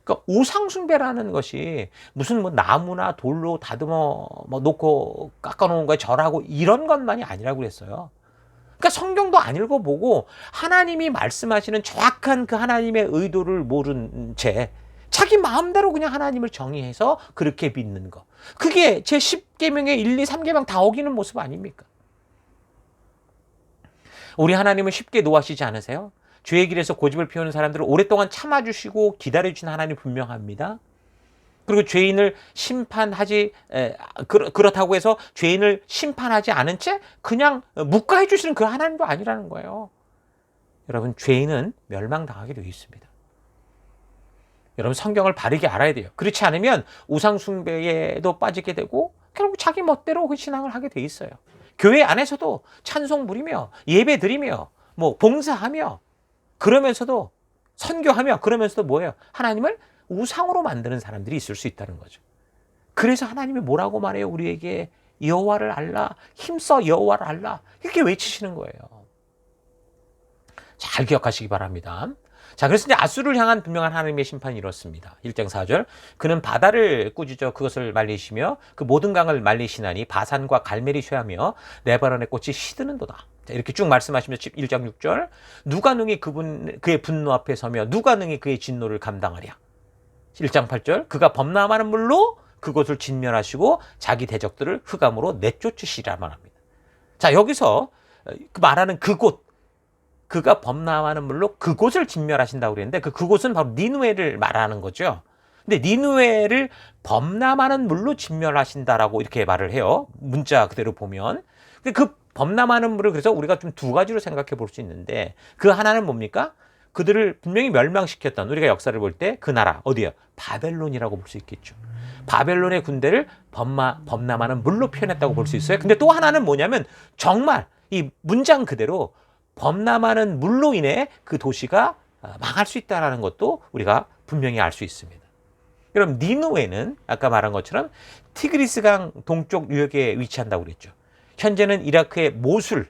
Speaker 1: 그러니까 우상숭배라는 것이 무슨 나무나 돌로 다듬어 놓고 깎아놓은 거에 절하고 이런 것만이 아니라고 그랬어요. 그러니까 성경도 안 읽어보고 하나님이 말씀하시는 정확한 그 하나님의 의도를 모른 채 자기 마음대로 그냥 하나님을 정의해서 그렇게 믿는 거, 그게 제 10계명의 1, 2, 3계명 다 어기는 모습 아닙니까? 우리 하나님은 쉽게 노하시지 않으세요? 죄의 길에서 고집을 피우는 사람들을 오랫동안 참아주시고 기다려주신 하나님 분명합니다. 그리고 죄인을 그렇다고 해서 죄인을 심판하지 않은 채 그냥 묵과해 주시는 그 하나님도 아니라는 거예요. 여러분, 죄인은 멸망당하게 되어 있습니다. 여러분, 성경을 바르게 알아야 돼요. 그렇지 않으면 우상숭배에도 빠지게 되고 결국 자기 멋대로 그 신앙을 하게 돼 있어요. 교회 안에서도 찬송 부리며 예배 드리며 봉사하며 그러면서도 선교하며 그러면서도 뭐예요? 하나님을 우상으로 만드는 사람들이 있을 수 있다는 거죠. 그래서 하나님이 뭐라고 말해요? 우리에게 여호와를 알라, 힘써 여호와를 알라, 이렇게 외치시는 거예요. 잘 기억하시기 바랍니다. 자, 그래서 이제 아수를 향한 분명한 하나님의 심판이 이렇습니다. 1장 4절, 그는 바다를 꾸짖어 그것을 말리시며 그 모든 강을 말리시나니 바산과 갈멜이 쇠하며 레바논의 꽃이 시드는도다. 자, 이렇게 쭉 말씀하시면서 1장 6절, 누가 능히 그의 분노 앞에 서며 누가 능히 그의 진노를 감당하랴. 1장 8절, 그가 범람하는 물로 그곳을 진멸하시고 자기 대적들을 흑암으로 내쫓으시라 말합니다. 자, 여기서 말하는 그곳, 그가 범람하는 물로 그곳을 진멸하신다고 그랬는데 그곳은 바로 니느웨를 말하는 거죠. 근데 니느웨를 범람하는 물로 진멸하신다라고 이렇게 말을 해요. 문자 그대로 보면. 근데 그 범람하는 물을 그래서 우리가 좀 두 가지로 생각해 볼 수 있는데 그 하나는 뭡니까? 그들을 분명히 멸망시켰던 우리가 역사를 볼 때 그 나라 어디예요? 바벨론이라고 볼 수 있겠죠. 바벨론의 군대를 범람하는 물로 표현했다고 볼 수 있어요. 근데 또 하나는 뭐냐면 정말 이 문장 그대로 범람하는 물로 인해 그 도시가 망할 수 있다는 것도 우리가 분명히 알 수 있습니다. 그럼 니느웨는 아까 말한 것처럼 티그리스강 동쪽 유역에 위치한다고 그랬죠. 현재는 이라크의 모술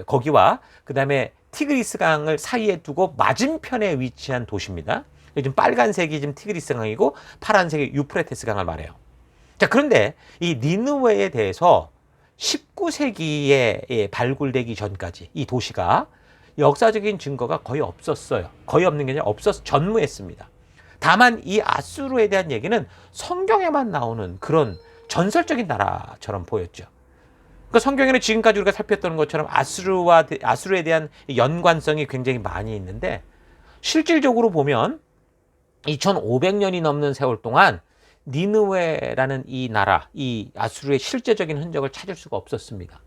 Speaker 1: 거기와 그 다음에 티그리스강을 사이에 두고 맞은편에 위치한 도시입니다. 지금 빨간색이 지금 티그리스강이고 파란색이 유프라테스강을 말해요. 자, 그런데 이 니느웨에 대해서 19세기에 발굴되기 전까지 이 도시가 역사적인 증거가 거의 없었어요. 거의 없는 게 아니라 전무했습니다. 다만 이 아수르에 대한 얘기는 성경에만 나오는 그런 전설적인 나라처럼 보였죠. 그러니까 성경에는 지금까지 우리가 살폈던 것처럼 아수르에 대한 연관성이 굉장히 많이 있는데 실질적으로 보면 2500년이 넘는 세월 동안 니느웨라는 이 나라, 이 아수르의 실제적인 흔적을 찾을 수가 없었습니다.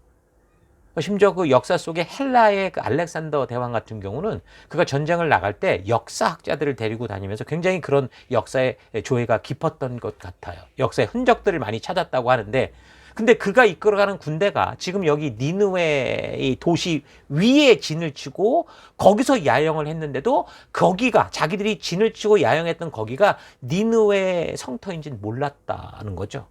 Speaker 1: 심지어 그 역사 속에 헬라의 그 알렉산더 대왕 같은 경우는 그가 전쟁을 나갈 때 역사학자들을 데리고 다니면서 굉장히 그런 역사의 조예가 깊었던 것 같아요. 역사의 흔적들을 많이 찾았다고 하는데 근데 그가 이끌어가는 군대가 지금 여기 니느웨의 도시 위에 진을 치고 거기서 야영을 했는데도 거기가 자기들이 진을 치고 야영했던 거기가 니느웨 성터인지는 몰랐다는 거죠.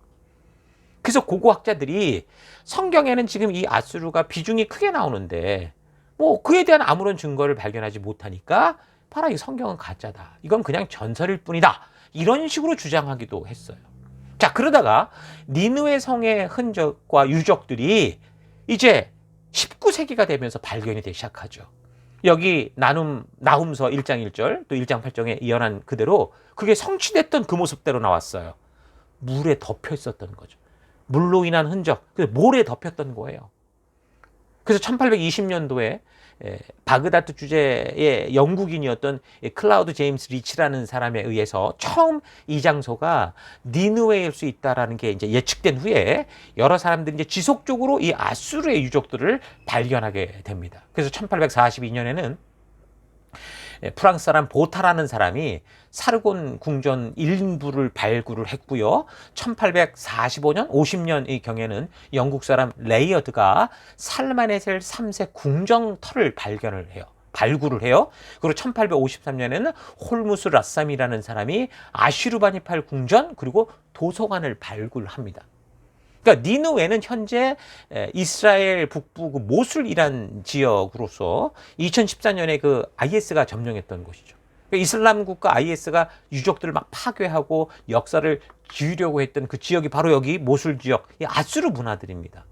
Speaker 1: 그래서 고고학자들이 성경에는 지금 이 아수르가 비중이 크게 나오는데 뭐 그에 대한 아무런 증거를 발견하지 못하니까 봐라 이 성경은 가짜다. 이건 그냥 전설일 뿐이다. 이런 식으로 주장하기도 했어요. 자, 그러다가 니느웨 성의 흔적과 유적들이 이제 19세기가 되면서 발견이 되기 시작하죠. 여기 나훔서 1장 1절 또 1장 8절에 예언한 그대로 그게 성취됐던 그 모습대로 나왔어요. 물에 덮여 있었던 거죠. 물로 인한 흔적, 모래에 덮였던 거예요. 그래서 1820년도에 바그다드 주재의 영국인이었던 클라우드 제임스 리치라는 사람에 의해서 처음 이 장소가 니느웨일 수 있다라는 게 이제 예측된 후에 여러 사람들이 이제 지속적으로 이 아수르의 유적들을 발견하게 됩니다. 그래서 1842년에는 프랑스 사람 보타라는 사람이 사르곤 궁전 일부를 발굴을 했고요. 1845년, 50년의 경에는 영국 사람 레이어드가 살마네셀 3세 궁정터를 발굴을 해요. 그리고 1853년에는 홀무스 라쌈이라는 사람이 아슈르바니팔 궁전 그리고 도서관을 발굴합니다. 그러니까 니느웨는 현재 이스라엘 북부 그 모술이란 지역으로서 2014년에 그 IS가 점령했던 곳이죠. 그러니까 이슬람 국가 IS가 유적들을 막 파괴하고 역사를 지우려고 했던 그 지역이 바로 여기 모술 지역, 이 아수르 문화들입니다.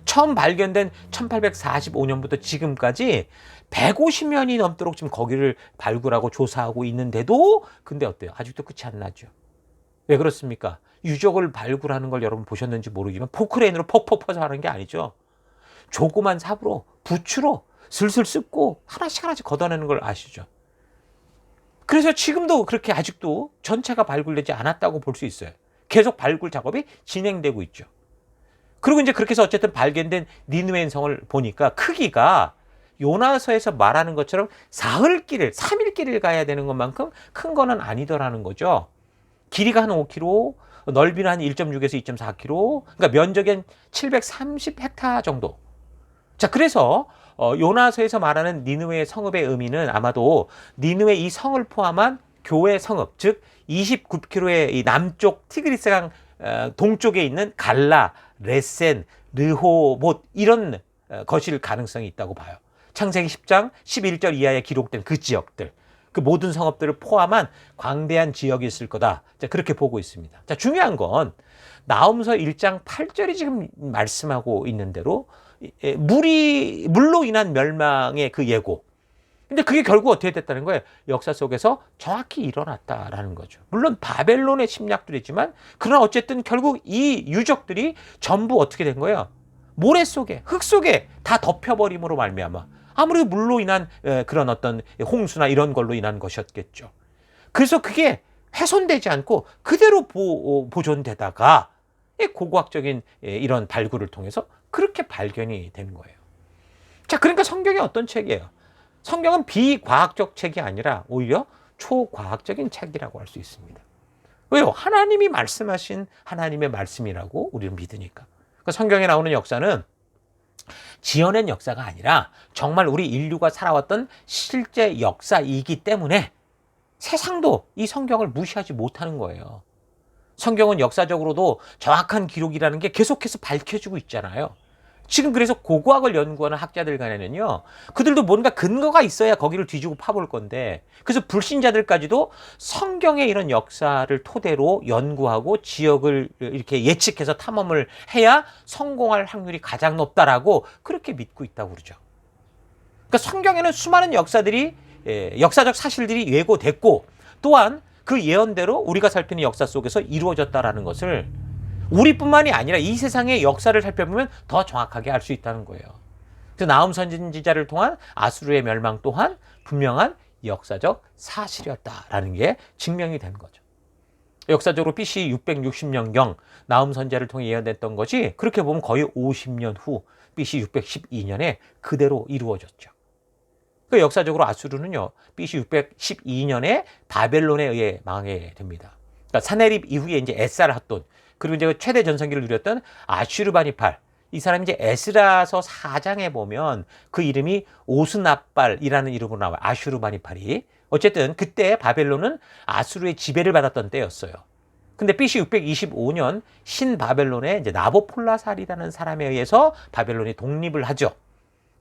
Speaker 1: 처음 발견된 1845년부터 지금까지 150년이 넘도록 지금 거기를 발굴하고 조사하고 있는데도 근데 어때요? 아직도 끝이 안 나죠. 왜 그렇습니까? 유적을 발굴하는 걸 여러분 보셨는지 모르지만 포크레인으로 퍽퍽 퍼서 하는 게 아니죠. 조그만 삽으로 부추로 슬슬 씹고 하나씩 걷어내는 걸 아시죠. 그래서 지금도 그렇게 아직도 전체가 발굴되지 않았다고 볼 수 있어요. 계속 발굴 작업이 진행되고 있죠. 그리고 이제 그렇게 해서 어쨌든 발견된 니느웨 성을 보니까 크기가 요나서에서 말하는 것처럼 사흘길을 3일길을 가야 되는 것만큼 큰 거는 아니더라는 거죠. 길이가 한 5km, 넓이는 한 1.6에서 2.4km, 그러니까 면적은 730헥타 정도. 자, 그래서 요나서에서 말하는 니느웨 성읍의 의미는 아마도 니느웨 이 성을 포함한 교회 성읍, 즉 29km의 이 남쪽 티그리스강 동쪽에 있는 갈라, 레센, 르호못 이런 것일 가능성이 있다고 봐요. 창세기 10장 11절 이하에 기록된 그 지역들, 그 모든 성읍들을 포함한 광대한 지역이 있을 거다. 자, 그렇게 보고 있습니다. 자, 중요한 건 나훔서 1장 8절이 지금 말씀하고 있는 대로 물로 인한 멸망의 그 예고. 근데 그게 결국 어떻게 됐다는 거예요? 역사 속에서 정확히 일어났다라는 거죠. 물론 바벨론의 침략도 있지만 그러나 어쨌든 결국 이 유적들이 전부 어떻게 된 거예요? 모래 속에, 흙 속에 다 덮여버림으로 말미암아 아무래도 물로 인한 그런 어떤 홍수나 이런 걸로 인한 것이었겠죠. 그래서 그게 훼손되지 않고 그대로 보존되다가 고고학적인 이런 발굴을 통해서 그렇게 발견이 되는 거예요. 자, 그러니까 성경이 어떤 책이에요? 성경은 비과학적 책이 아니라 오히려 초과학적인 책이라고 할 수 있습니다. 왜요? 하나님이 말씀하신 하나님의 말씀이라고 우리는 믿으니까. 그러니까 성경에 나오는 역사는 지어낸 역사가 아니라 정말 우리 인류가 살아왔던 실제 역사이기 때문에 세상도 이 성경을 무시하지 못하는 거예요. 성경은 역사적으로도 정확한 기록이라는 게 계속해서 밝혀지고 있잖아요. 지금 그래서 고고학을 연구하는 학자들 간에는요, 그들도 뭔가 근거가 있어야 거기를 뒤지고 파볼 건데, 그래서 불신자들까지도 성경의 이런 역사를 토대로 연구하고 지역을 이렇게 예측해서 탐험을 해야 성공할 확률이 가장 높다라고 그렇게 믿고 있다고 그러죠. 그러니까 성경에는 수많은 역사적 사실들이 예고됐고, 또한 그 예언대로 우리가 살피는 역사 속에서 이루어졌다라는 것을 우리뿐만이 아니라 이 세상의 역사를 살펴보면 더 정확하게 알 수 있다는 거예요. 그래서 나훔 선지자를 통한 아수르의 멸망 또한 분명한 역사적 사실이었다라는 게 증명이 된 거죠. 역사적으로 BC 660년경 나훔 선지자를 통해 예언됐던 것이 그렇게 보면 거의 50년 후 BC 612년에 그대로 이루어졌죠. 그 역사적으로 아수르는요, BC 612년에 바벨론에 의해 망하게 됩니다. 그러니까 사네립 이후에 이제 에사를 핫돈, 그리고 이제 최대 전성기를 누렸던 아슈르바니팔, 이 사람이 이제 에스라서 4장에 보면 그 이름이 오스나발이라는 이름으로 나와요. 아슈르바니팔이. 어쨌든 그때 바벨론은 아수르의 지배를 받았던 때였어요. 근데 BC 625년 신바벨론의 이제 나보폴라살이라는 사람에 의해서 바벨론이 독립을 하죠.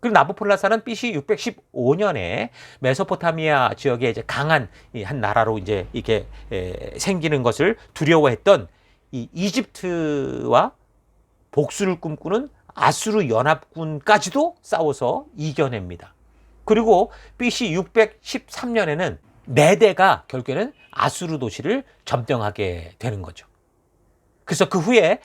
Speaker 1: 그리고 나보폴라살은 BC 615년에 메소포타미아 지역에 이제 강한 한 나라로 이제 이렇게 생기는 것을 두려워했던 이 이집트와 복수를 꿈꾸는 아수르 연합군까지도 싸워서 이겨냅니다. 그리고 BC 613년에는 메대가 결국에는 아수르 도시를 점령하게 되는 거죠. 그래서 그 후에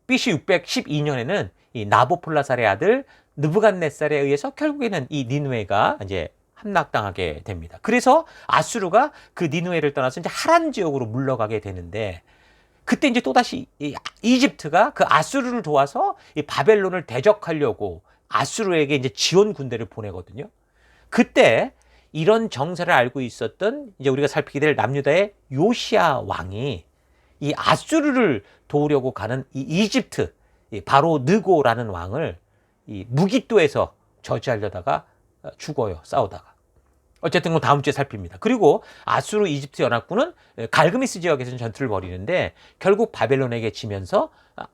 Speaker 1: BC 612년에는 이 나보폴라살의 아들 느부갓네살에 의해서 결국에는 이 니느웨가 이제 함락당하게 됩니다. 그래서 아수르가 그 니느웨를 떠나서 이제 하란 지역으로 물러가게 되는데, 그때 이제 또다시 이집트가 그 아수르를 도와서 이 바벨론을 대적하려고 아수르에게 이제 지원 군대를 보내거든요. 그때 이런 정세를 알고 있었던 이제 우리가 살피게 될 남유다의 요시야 왕이 이 아수르를 도우려고 가는 이 이집트, 바로 느고라는 왕을 이 무기또에서 저지하려다가 죽어요, 싸우다가. 어쨌든 그 다음 주에 살핍니다. 그리고 아수르 이집트 연합군은 갈그미스 지역에서 전투를 벌이는데 결국 바벨론에게 지면서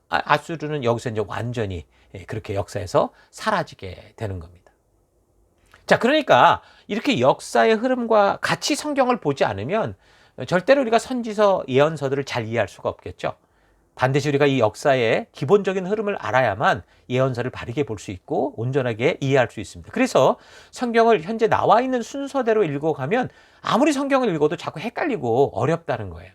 Speaker 1: 아수르는 여기서 이제 완전히 그렇게 역사에서 사라지게 되는 겁니다. 자, 그러니까 이렇게 역사의 흐름과 같이 성경을 보지 않으면 절대로 우리가 선지서, 예언서들을 잘 이해할 수가 없겠죠. 반드시 우리가 이 역사의 기본적인 흐름을 알아야만 예언서를 바르게 볼 수 있고 온전하게 이해할 수 있습니다. 그래서 성경을 현재 나와 있는 순서대로 읽어가면 아무리 성경을 읽어도 자꾸 헷갈리고 어렵다는 거예요.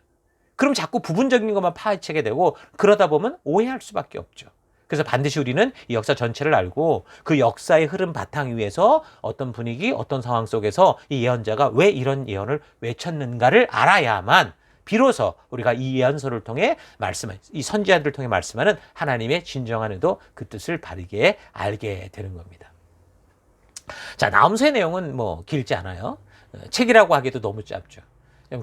Speaker 1: 그럼 자꾸 부분적인 것만 파헤치게 되고 그러다 보면 오해할 수밖에 없죠. 그래서 반드시 우리는 이 역사 전체를 알고 그 역사의 흐름 바탕 위에서 어떤 분위기, 어떤 상황 속에서 이 예언자가 왜 이런 예언을 외쳤는가를 알아야만 비로소 우리가 이 예언서를 통해 이 선지자들을 통해 말씀하는 하나님의 진정한 의도, 그 뜻을 바르게 알게 되는 겁니다. 자, 나훔서의 내용은 뭐 길지 않아요. 책이라고 하기도 너무 짧죠.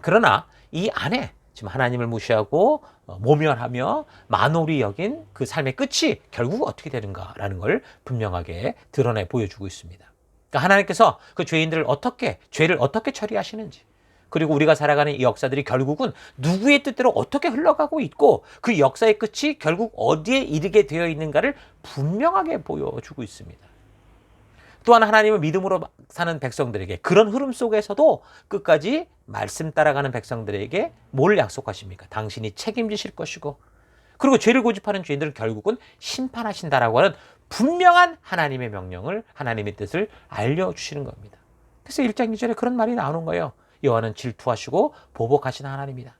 Speaker 1: 그러나 이 안에 지금 하나님을 무시하고 모멸하며 만홀히 여긴 그 삶의 끝이 결국 어떻게 되는가라는 걸 분명하게 드러내 보여주고 있습니다. 그러니까 하나님께서 그 죄를 어떻게 처리하시는지, 그리고 우리가 살아가는 이 역사들이 결국은 누구의 뜻대로 어떻게 흘러가고 있고 그 역사의 끝이 결국 어디에 이르게 되어 있는가를 분명하게 보여주고 있습니다. 또한 하나님은 믿음으로 사는 백성들에게, 그런 흐름 속에서도 끝까지 말씀 따라가는 백성들에게 뭘 약속하십니까? 당신이 책임지실 것이고, 그리고 죄를 고집하는 죄인들은 결국은 심판하신다라고 하는 분명한 하나님의 명령을, 하나님의 뜻을 알려주시는 겁니다. 그래서 1장 2절에 그런 말이 나오는 거예요. 여호와는 질투하시고 보복하시는 하나님이다.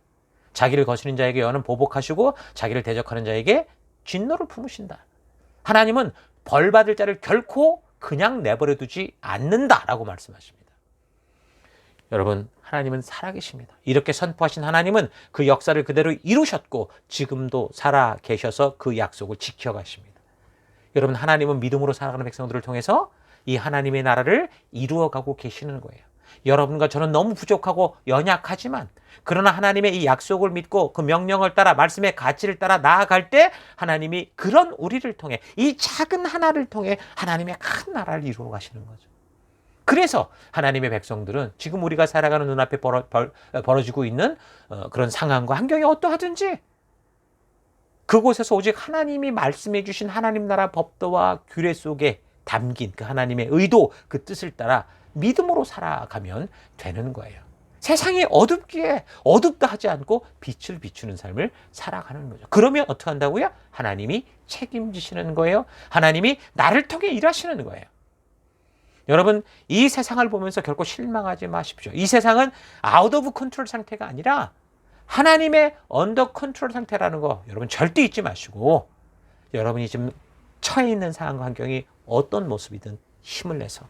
Speaker 1: 자기를 거스리는 자에게 여호와는 보복하시고 자기를 대적하는 자에게 진노를 품으신다. 하나님은 벌받을 자를 결코 그냥 내버려 두지 않는다라고 말씀하십니다. 여러분, 하나님은 살아계십니다. 이렇게 선포하신 하나님은 그 역사를 그대로 이루셨고 지금도 살아 계셔서 그 약속을 지켜가십니다. 여러분, 하나님은 믿음으로 살아가는 백성들을 통해서 이 하나님의 나라를 이루어가고 계시는 거예요. 여러분과 저는 너무 부족하고 연약하지만 그러나 하나님의 이 약속을 믿고 그 명령을 따라 말씀의 가치를 따라 나아갈 때 하나님이 그런 우리를 통해 이 작은 하나를 통해 하나님의 큰 나라를 이루어 가시는 거죠. 그래서 하나님의 백성들은 지금 우리가 살아가는 눈앞에 벌어지고 있는 그런 상황과 환경이 어떠하든지 그곳에서 오직 하나님이 말씀해 주신 하나님 나라 법도와 규례 속에 담긴 그 하나님의 의도, 그 뜻을 따라 믿음으로 살아가면 되는 거예요. 세상이 어둡기에 어둡다 하지 않고 빛을 비추는 삶을 살아가는 거죠. 그러면 어떻게 한다고요? 하나님이 책임지시는 거예요. 하나님이 나를 통해 일하시는 거예요. 여러분, 이 세상을 보면서 결코 실망하지 마십시오. 이 세상은 아웃 오브 컨트롤 상태가 아니라 하나님의 언더 컨트롤 상태라는 거 여러분 절대 잊지 마시고, 여러분이 지금 처해 있는 상황과 환경이 어떤 모습이든 힘을 내서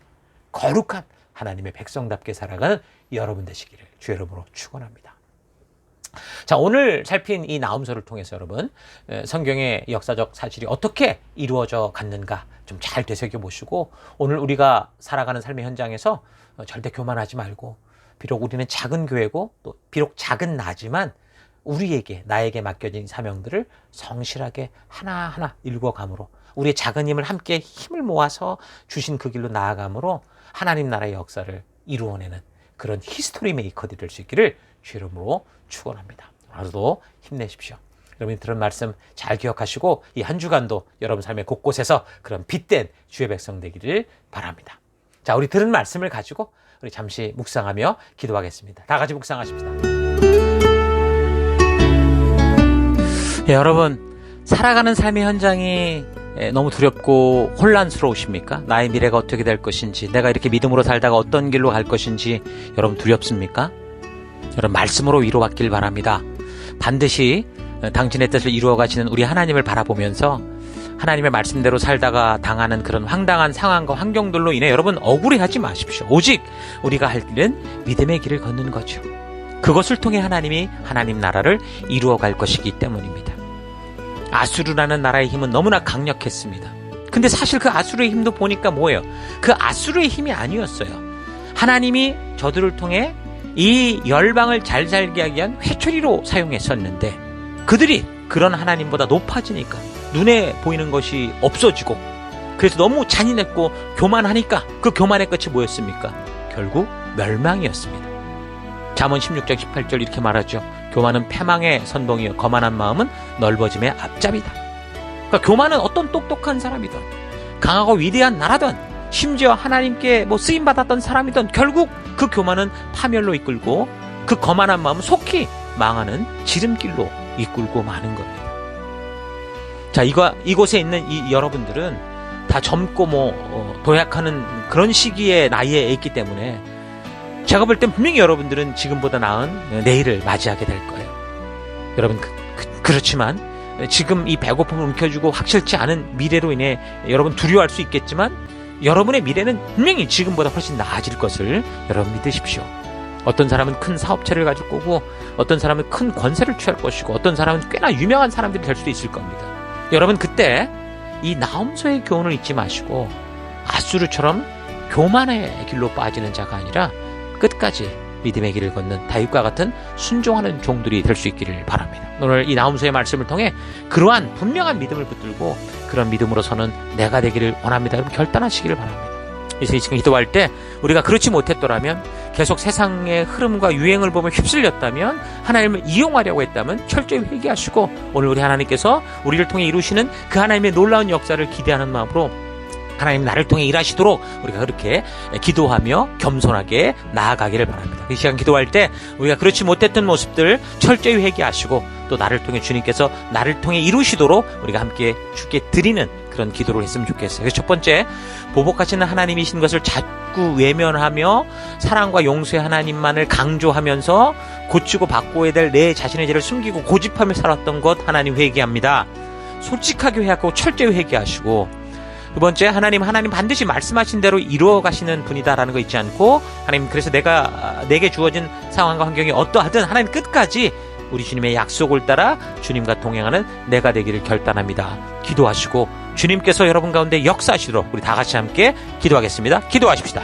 Speaker 1: 거룩한 하나님의 백성답게 살아가는 여러분 되시기를 주의 이름으로 축원합니다. 자, 오늘 살핀 이 나훔서를 통해서 여러분 성경의 역사적 사실이 어떻게 이루어져 갔는가 좀 잘 되새겨 보시고, 오늘 우리가 살아가는 삶의 현장에서 절대 교만하지 말고, 비록 우리는 작은 교회고 또 비록 작은 나지만 우리에게 나에게 맡겨진 사명들을 성실하게 하나하나 일궈감으로, 우리의 작은 힘을 함께 힘을 모아서 주신 그 길로 나아감으로 하나님 나라의 역사를 이루어내는 그런 히스토리 메이커들이 될 수 있기를 주의 이름으로 축원합니다. 오늘도 힘내십시오. 여러분이 들은 말씀 잘 기억하시고 이 한 주간도 여러분 삶의 곳곳에서 그런 빛된 주의 백성 되기를 바랍니다. 자, 우리 들은 말씀을 가지고 우리 잠시 묵상하며 기도하겠습니다. 다 같이 묵상하십시다. 여러분, 살아가는 삶의 현장이 너무 두렵고 혼란스러우십니까? 나의 미래가 어떻게 될 것인지, 내가 이렇게 믿음으로 살다가 어떤 길로 갈 것인지 여러분 두렵습니까? 여러분, 말씀으로 위로받길 바랍니다. 반드시 당신의 뜻을 이루어 가시는 우리 하나님을 바라보면서 하나님의 말씀대로 살다가 당하는 그런 황당한 상황과 환경들로 인해 여러분 억울해하지 마십시오. 오직 우리가 할 길은 믿음의 길을 걷는 거죠. 그것을 통해 하나님이 하나님 나라를 이루어 갈 것이기 때문입니다. 아수르라는 나라의 힘은 너무나 강력했습니다. 근데 사실 그 아수르의 힘도 보니까 뭐예요? 그 아수르의 힘이 아니었어요. 하나님이 저들을 통해 이 열방을 잘 살게 하기 위한 회초리로 사용했었는데, 그들이 그런 하나님보다 높아지니까 눈에 보이는 것이 없어지고, 그래서 너무 잔인했고 교만하니까 그 교만의 끝이 뭐였습니까? 결국 멸망이었습니다. 잠언 16장 18절 이렇게 말하죠. 교만은 패망의 선봉이요 거만한 마음은 넓어짐의 앞잡이다. 그러니까 교만은 어떤 똑똑한 사람이든 강하고 위대한 나라든 심지어 하나님께 쓰임받았던 사람이든 결국 그 교만은 파멸로 이끌고 그 거만한 마음은 속히 망하는 지름길로 이끌고 마는 겁니다. 자, 이곳에 있는 이 여러분들은 다 젊고 도약하는 그런 시기의 나이에 있기 때문에 제가 볼 땐 분명히 여러분들은 지금보다 나은 내일을 맞이하게 될 거예요. 여러분, 그렇지만 지금 이 배고픔을 움켜쥐고 확실치 않은 미래로 인해 여러분 두려워할 수 있겠지만 여러분의 미래는 분명히 지금보다 훨씬 나아질 것을 여러분 믿으십시오. 어떤 사람은 큰 사업체를 가질 거고, 어떤 사람은 큰 권세를 취할 것이고, 어떤 사람은 꽤나 유명한 사람들이 될 수도 있을 겁니다. 여러분, 그때 이 나훔서의 교훈을 잊지 마시고 아수르처럼 교만의 길로 빠지는 자가 아니라 끝까지 믿음의 길을 걷는 다윗과 같은 순종하는 종들이 될 수 있기를 바랍니다. 오늘 이 나훔서의 말씀을 통해 그러한 분명한 믿음을 붙들고 그런 믿음으로 서는 내가 되기를 원합니다. 여러분, 결단하시기를 바랍니다. 그래서 지금 기도할 때 우리가 그렇지 못했더라면, 계속 세상의 흐름과 유행을 보며 휩쓸렸다면, 하나님을 이용하려고 했다면 철저히 회개하시고 오늘 우리 하나님께서 우리를 통해 이루시는 그 하나님의 놀라운 역사를 기대하는 마음으로 하나님 나를 통해 일하시도록 우리가 그렇게 기도하며 겸손하게 나아가기를 바랍니다. 이 시간 기도할 때 우리가 그렇지 못했던 모습들 철저히 회개하시고 또 나를 통해 주님께서 나를 통해 이루시도록 우리가 함께 주께 드리는 그런 기도를 했으면 좋겠어요. 그래서 첫 번째, 보복하시는 하나님이신 것을 자꾸 외면하며 사랑과 용서의 하나님만을 강조하면서 고치고 바꿔야 될 내 자신의 죄를 숨기고 고집하며 살았던 것 하나님 회개합니다. 솔직하게 회개하고 철저히 회개하시고 두 번째, 하나님 반드시 말씀하신 대로 이루어 가시는 분이다라는 거 잊지 않고, 하나님 그래서 내게 주어진 상황과 환경이 어떠하든 하나님 끝까지 우리 주님의 약속을 따라 주님과 동행하는 내가 되기를 결단합니다. 기도하시고 주님께서 여러분 가운데 역사하시도록 우리 다 같이 함께 기도하겠습니다. 기도하십시다.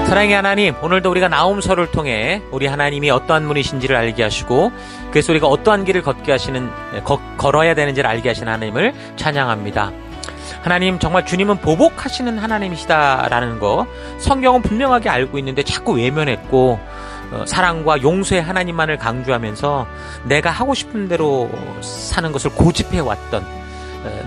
Speaker 1: 사랑의 하나님, 오늘도 우리가 나홈서를 통해 우리 하나님이 어떠한 분이신지를 알게 하시고, 그래서 우리가 어떠한 길을 걸어야 되는지를 알게 하신 하나님을 찬양합니다. 하나님, 정말 주님은 보복하시는 하나님이시다라는 거 성경은 분명하게 알고 있는데 자꾸 외면했고, 사랑과 용서의 하나님만을 강조하면서 내가 하고 싶은 대로 사는 것을 고집해왔던,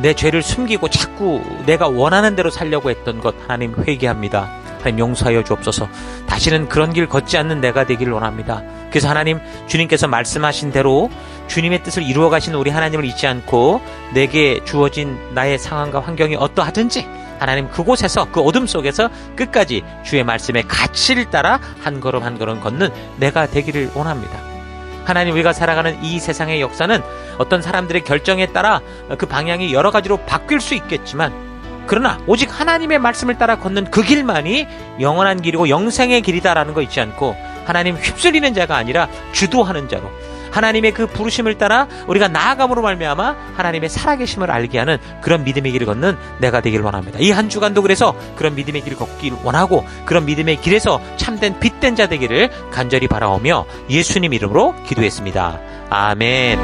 Speaker 1: 내 죄를 숨기고 자꾸 내가 원하는 대로 살려고 했던 것 하나님 회개합니다. 하나님 용서하여 주옵소서. 다시는 그런 길 걷지 않는 내가 되기를 원합니다. 그래서 하나님, 주님께서 말씀하신 대로 주님의 뜻을 이루어 가시는 우리 하나님을 잊지 않고 내게 주어진 나의 상황과 환경이 어떠하든지 하나님 그곳에서, 그 어둠 속에서 끝까지 주의 말씀의 가치를 따라 한 걸음 한 걸음 걷는 내가 되기를 원합니다. 하나님, 우리가 살아가는 이 세상의 역사는 어떤 사람들의 결정에 따라 그 방향이 여러 가지로 바뀔 수 있겠지만, 그러나 오직 하나님의 말씀을 따라 걷는 그 길만이 영원한 길이고 영생의 길이다라는 거 잊지 않고, 하나님 휩쓸리는 자가 아니라 주도하는 자로, 하나님의 그 부르심을 따라 우리가 나아감으로 말미암아 하나님의 살아계심을 알게 하는 그런 믿음의 길을 걷는 내가 되기를 원합니다. 이 한 주간도 그래서 그런 믿음의 길을 걷기를 원하고, 그런 믿음의 길에서 참된 빛된 자 되기를 간절히 바라오며 예수님 이름으로 기도했습니다. 아멘.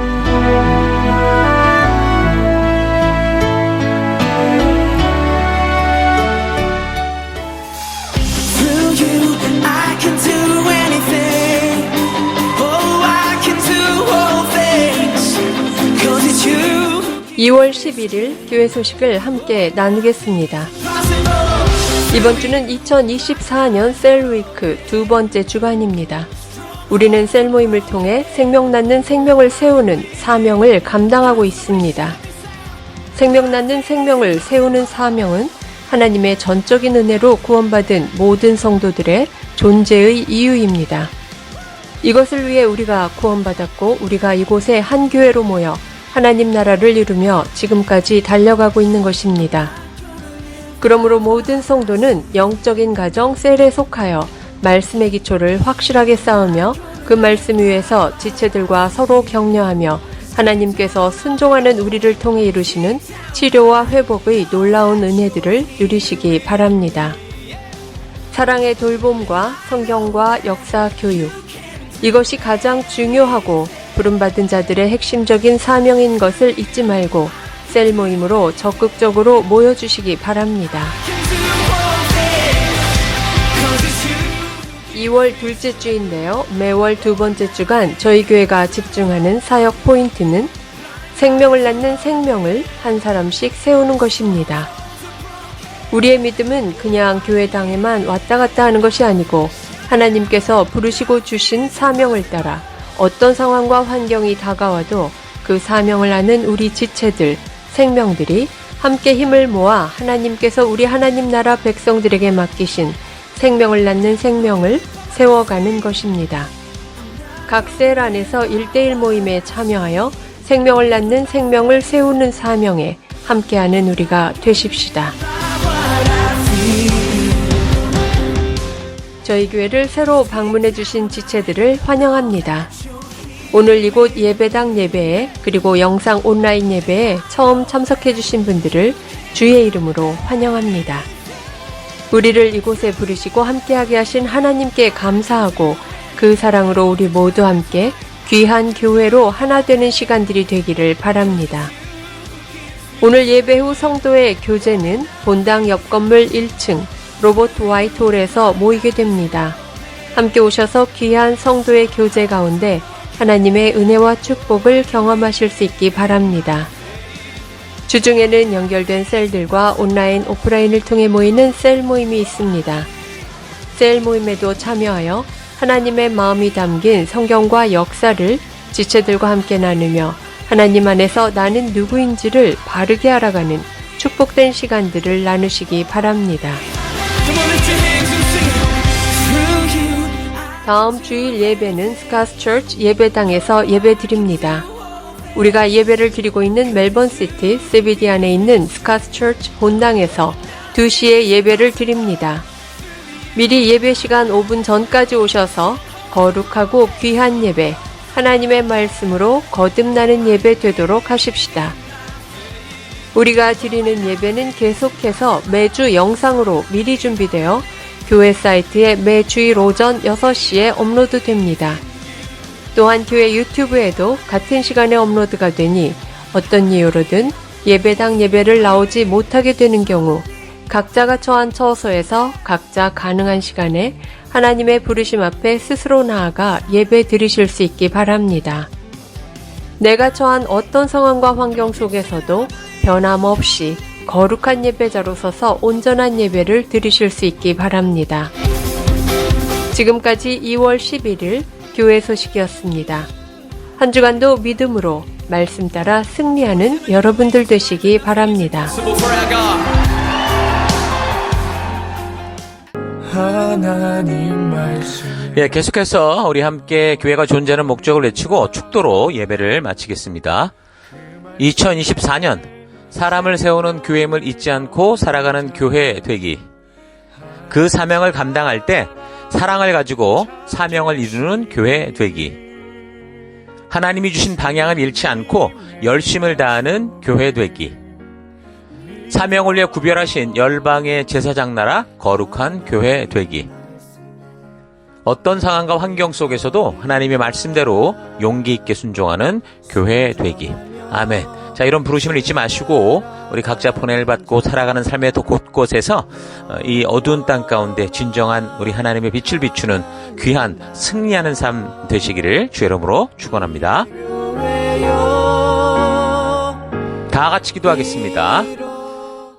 Speaker 2: I can do anything. Oh, I can do all things. 'Cause it's you.
Speaker 6: 2월 11일 교회 소식을 함께 나누겠습니다. 이번 주는 2024년 셀위크 두 번째 주간입니다. 우리는 셀 모임을 통해 생명 낳는 생명을 세우는 사명을 감당하고 있습니다. 생명 낳는 생명을 세우는 사명은 하나님의 전적인 은혜로 구원받은 모든 성도들의 존재의 이유입니다. 이것을 위해 우리가 구원받았고, 우리가 이곳에 한 교회로 모여 하나님 나라를 이루며 지금까지 달려가고 있는 것입니다. 그러므로 모든 성도는 영적인 가정 셀에 속하여 말씀의 기초를 확실하게 쌓으며 그 말씀 위에서 지체들과 서로 격려하며 하나님께서 순종하는 우리를 통해 이루시는 치료와 회복의 놀라운 은혜들을 누리시기 바랍니다. 사랑의 돌봄과 성경과 역사 교육, 이것이 가장 중요하고 부름받은 자들의 핵심적인 사명인 것을 잊지 말고 셀 모임으로 적극적으로 모여주시기 바랍니다. 2월 둘째 주인데요. 매월 두 번째 주간 저희 교회가 집중하는 사역 포인트는 생명을 낳는 생명을 한 사람씩 세우는 것입니다. 우리의 믿음은 그냥 교회당에만 왔다 갔다 하는 것이 아니고 하나님께서 부르시고 주신 사명을 따라 어떤 상황과 환경이 다가와도 그 사명을 아는 우리 지체들, 생명들이 함께 힘을 모아 하나님께서 우리 하나님 나라 백성들에게 맡기신 생명을 낳는 생명을 세워가는 것입니다. 각 셀 안에서 1:1 모임에 참여하여 생명을 낳는 생명을 세우는 사명에 함께하는 우리가 되십시다. 저희 교회를 새로 방문해 주신 지체들을 환영합니다. 오늘 이곳 예배당 예배에 그리고 영상 온라인 예배에 처음 참석해 주신 분들을 주의 이름으로 환영합니다. 우리를 이곳에 부르시고 함께하게 하신 하나님께 감사하고 그 사랑으로 우리 모두 함께 귀한 교회로 하나 되는 시간들이 되기를 바랍니다. 오늘 예배 후 성도의 교제는 본당 옆 건물 1층 로버트 화이트홀에서 모이게 됩니다. 함께 오셔서 귀한 성도의 교제 가운데 하나님의 은혜와 축복을 경험하실 수 있기 바랍니다. 주중에는 연결된 셀들과 온라인, 오프라인을 통해 모이는 셀 모임이 있습니다. 셀 모임에도 참여하여 하나님의 마음이 담긴 성경과 역사를 지체들과 함께 나누며 하나님 안에서 나는 누구인지를 바르게 알아가는 축복된 시간들을 나누시기 바랍니다.
Speaker 2: Come on, lift your hands and sing it. Through you.
Speaker 6: 다음 주일 예배는 스카스 처치 예배당에서 예배 드립니다. 우리가 예배를 드리고 있는 멜번시티 CBD 안에 있는 스카스 처치 본당에서 2시에 예배를 드립니다. 미리 예배 시간 5분 전까지 오셔서 거룩하고 귀한 예배, 하나님의 말씀으로 거듭나는 예배 되도록 하십시다. 우리가 드리는 예배는 계속해서 매주 영상으로 미리 준비되어 교회 사이트에 매 주일 오전 6시에 업로드됩니다. 또한 교회 유튜브에도 같은 시간에 업로드가 되니 어떤 이유로든 예배당 예배를 나오지 못하게 되는 경우 각자가 처한 처소에서 각자 가능한 시간에 하나님의 부르심 앞에 스스로 나아가 예배 드리실 수 있기 바랍니다. 내가 처한 어떤 상황과 환경 속에서도 변함없이 거룩한 예배자로 서서 온전한 예배를 드리실 수 있기 바랍니다. 지금까지 2월 11일 교회 소식이었습니다. 한 주간도 믿음으로 말씀 따라 승리하는 여러분들 되시기 바랍니다.
Speaker 5: 하나님 말씀
Speaker 1: 예, 계속해서 우리 함께 교회가 존재하는 목적을 외치고 축도로 예배를 마치겠습니다. 2024년 사람을 세우는 교회임을 잊지 않고 살아가는 교회 되기. 그 사명을 감당할 때 사랑을 가지고 사명을 이루는 교회 되기. 하나님이 주신 방향을 잃지 않고 열심을 다하는 교회 되기. 사명을 위해 구별하신 열방의 제사장 나라 거룩한 교회 되기. 어떤 상황과 환경 속에서도 하나님의 말씀대로 용기 있게 순종하는 교회 되기. 아멘. 자, 이런 부르심을 잊지 마시고 우리 각자 보냄을 받고 살아가는 삶의 곳곳에서 이 어두운 땅 가운데 진정한 우리 하나님의 빛을 비추는 귀한 승리하는 삶 되시기를 주의 이름으로 축원합니다. 다 같이 기도하겠습니다.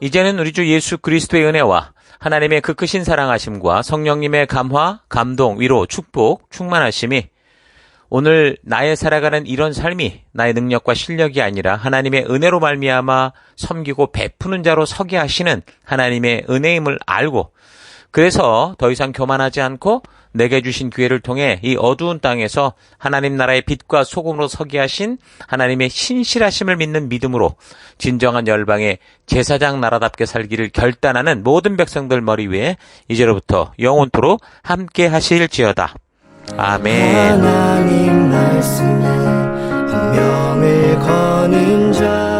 Speaker 1: 이제는 우리 주 예수 그리스도의 은혜와 하나님의 그 크신 사랑하심과 성령님의 감화, 감동, 위로, 축복, 충만하심이 오늘 나의 살아가는 이런 삶이 나의 능력과 실력이 아니라 하나님의 은혜로 말미암아 섬기고 베푸는 자로 서게 하시는 하나님의 은혜임을 알고 그래서 더 이상 교만하지 않고 내게 주신 기회를 통해 이 어두운 땅에서 하나님 나라의 빛과 소금으로 서게 하신 하나님의 신실하심을 믿는 믿음으로 진정한 열방의 제사장 나라답게 살기를 결단하는 모든 백성들 머리 위에 이제로부터 영원토록 함께 하실지어다. 아멘.
Speaker 2: 하나님 말씀에 한 명을 거는 자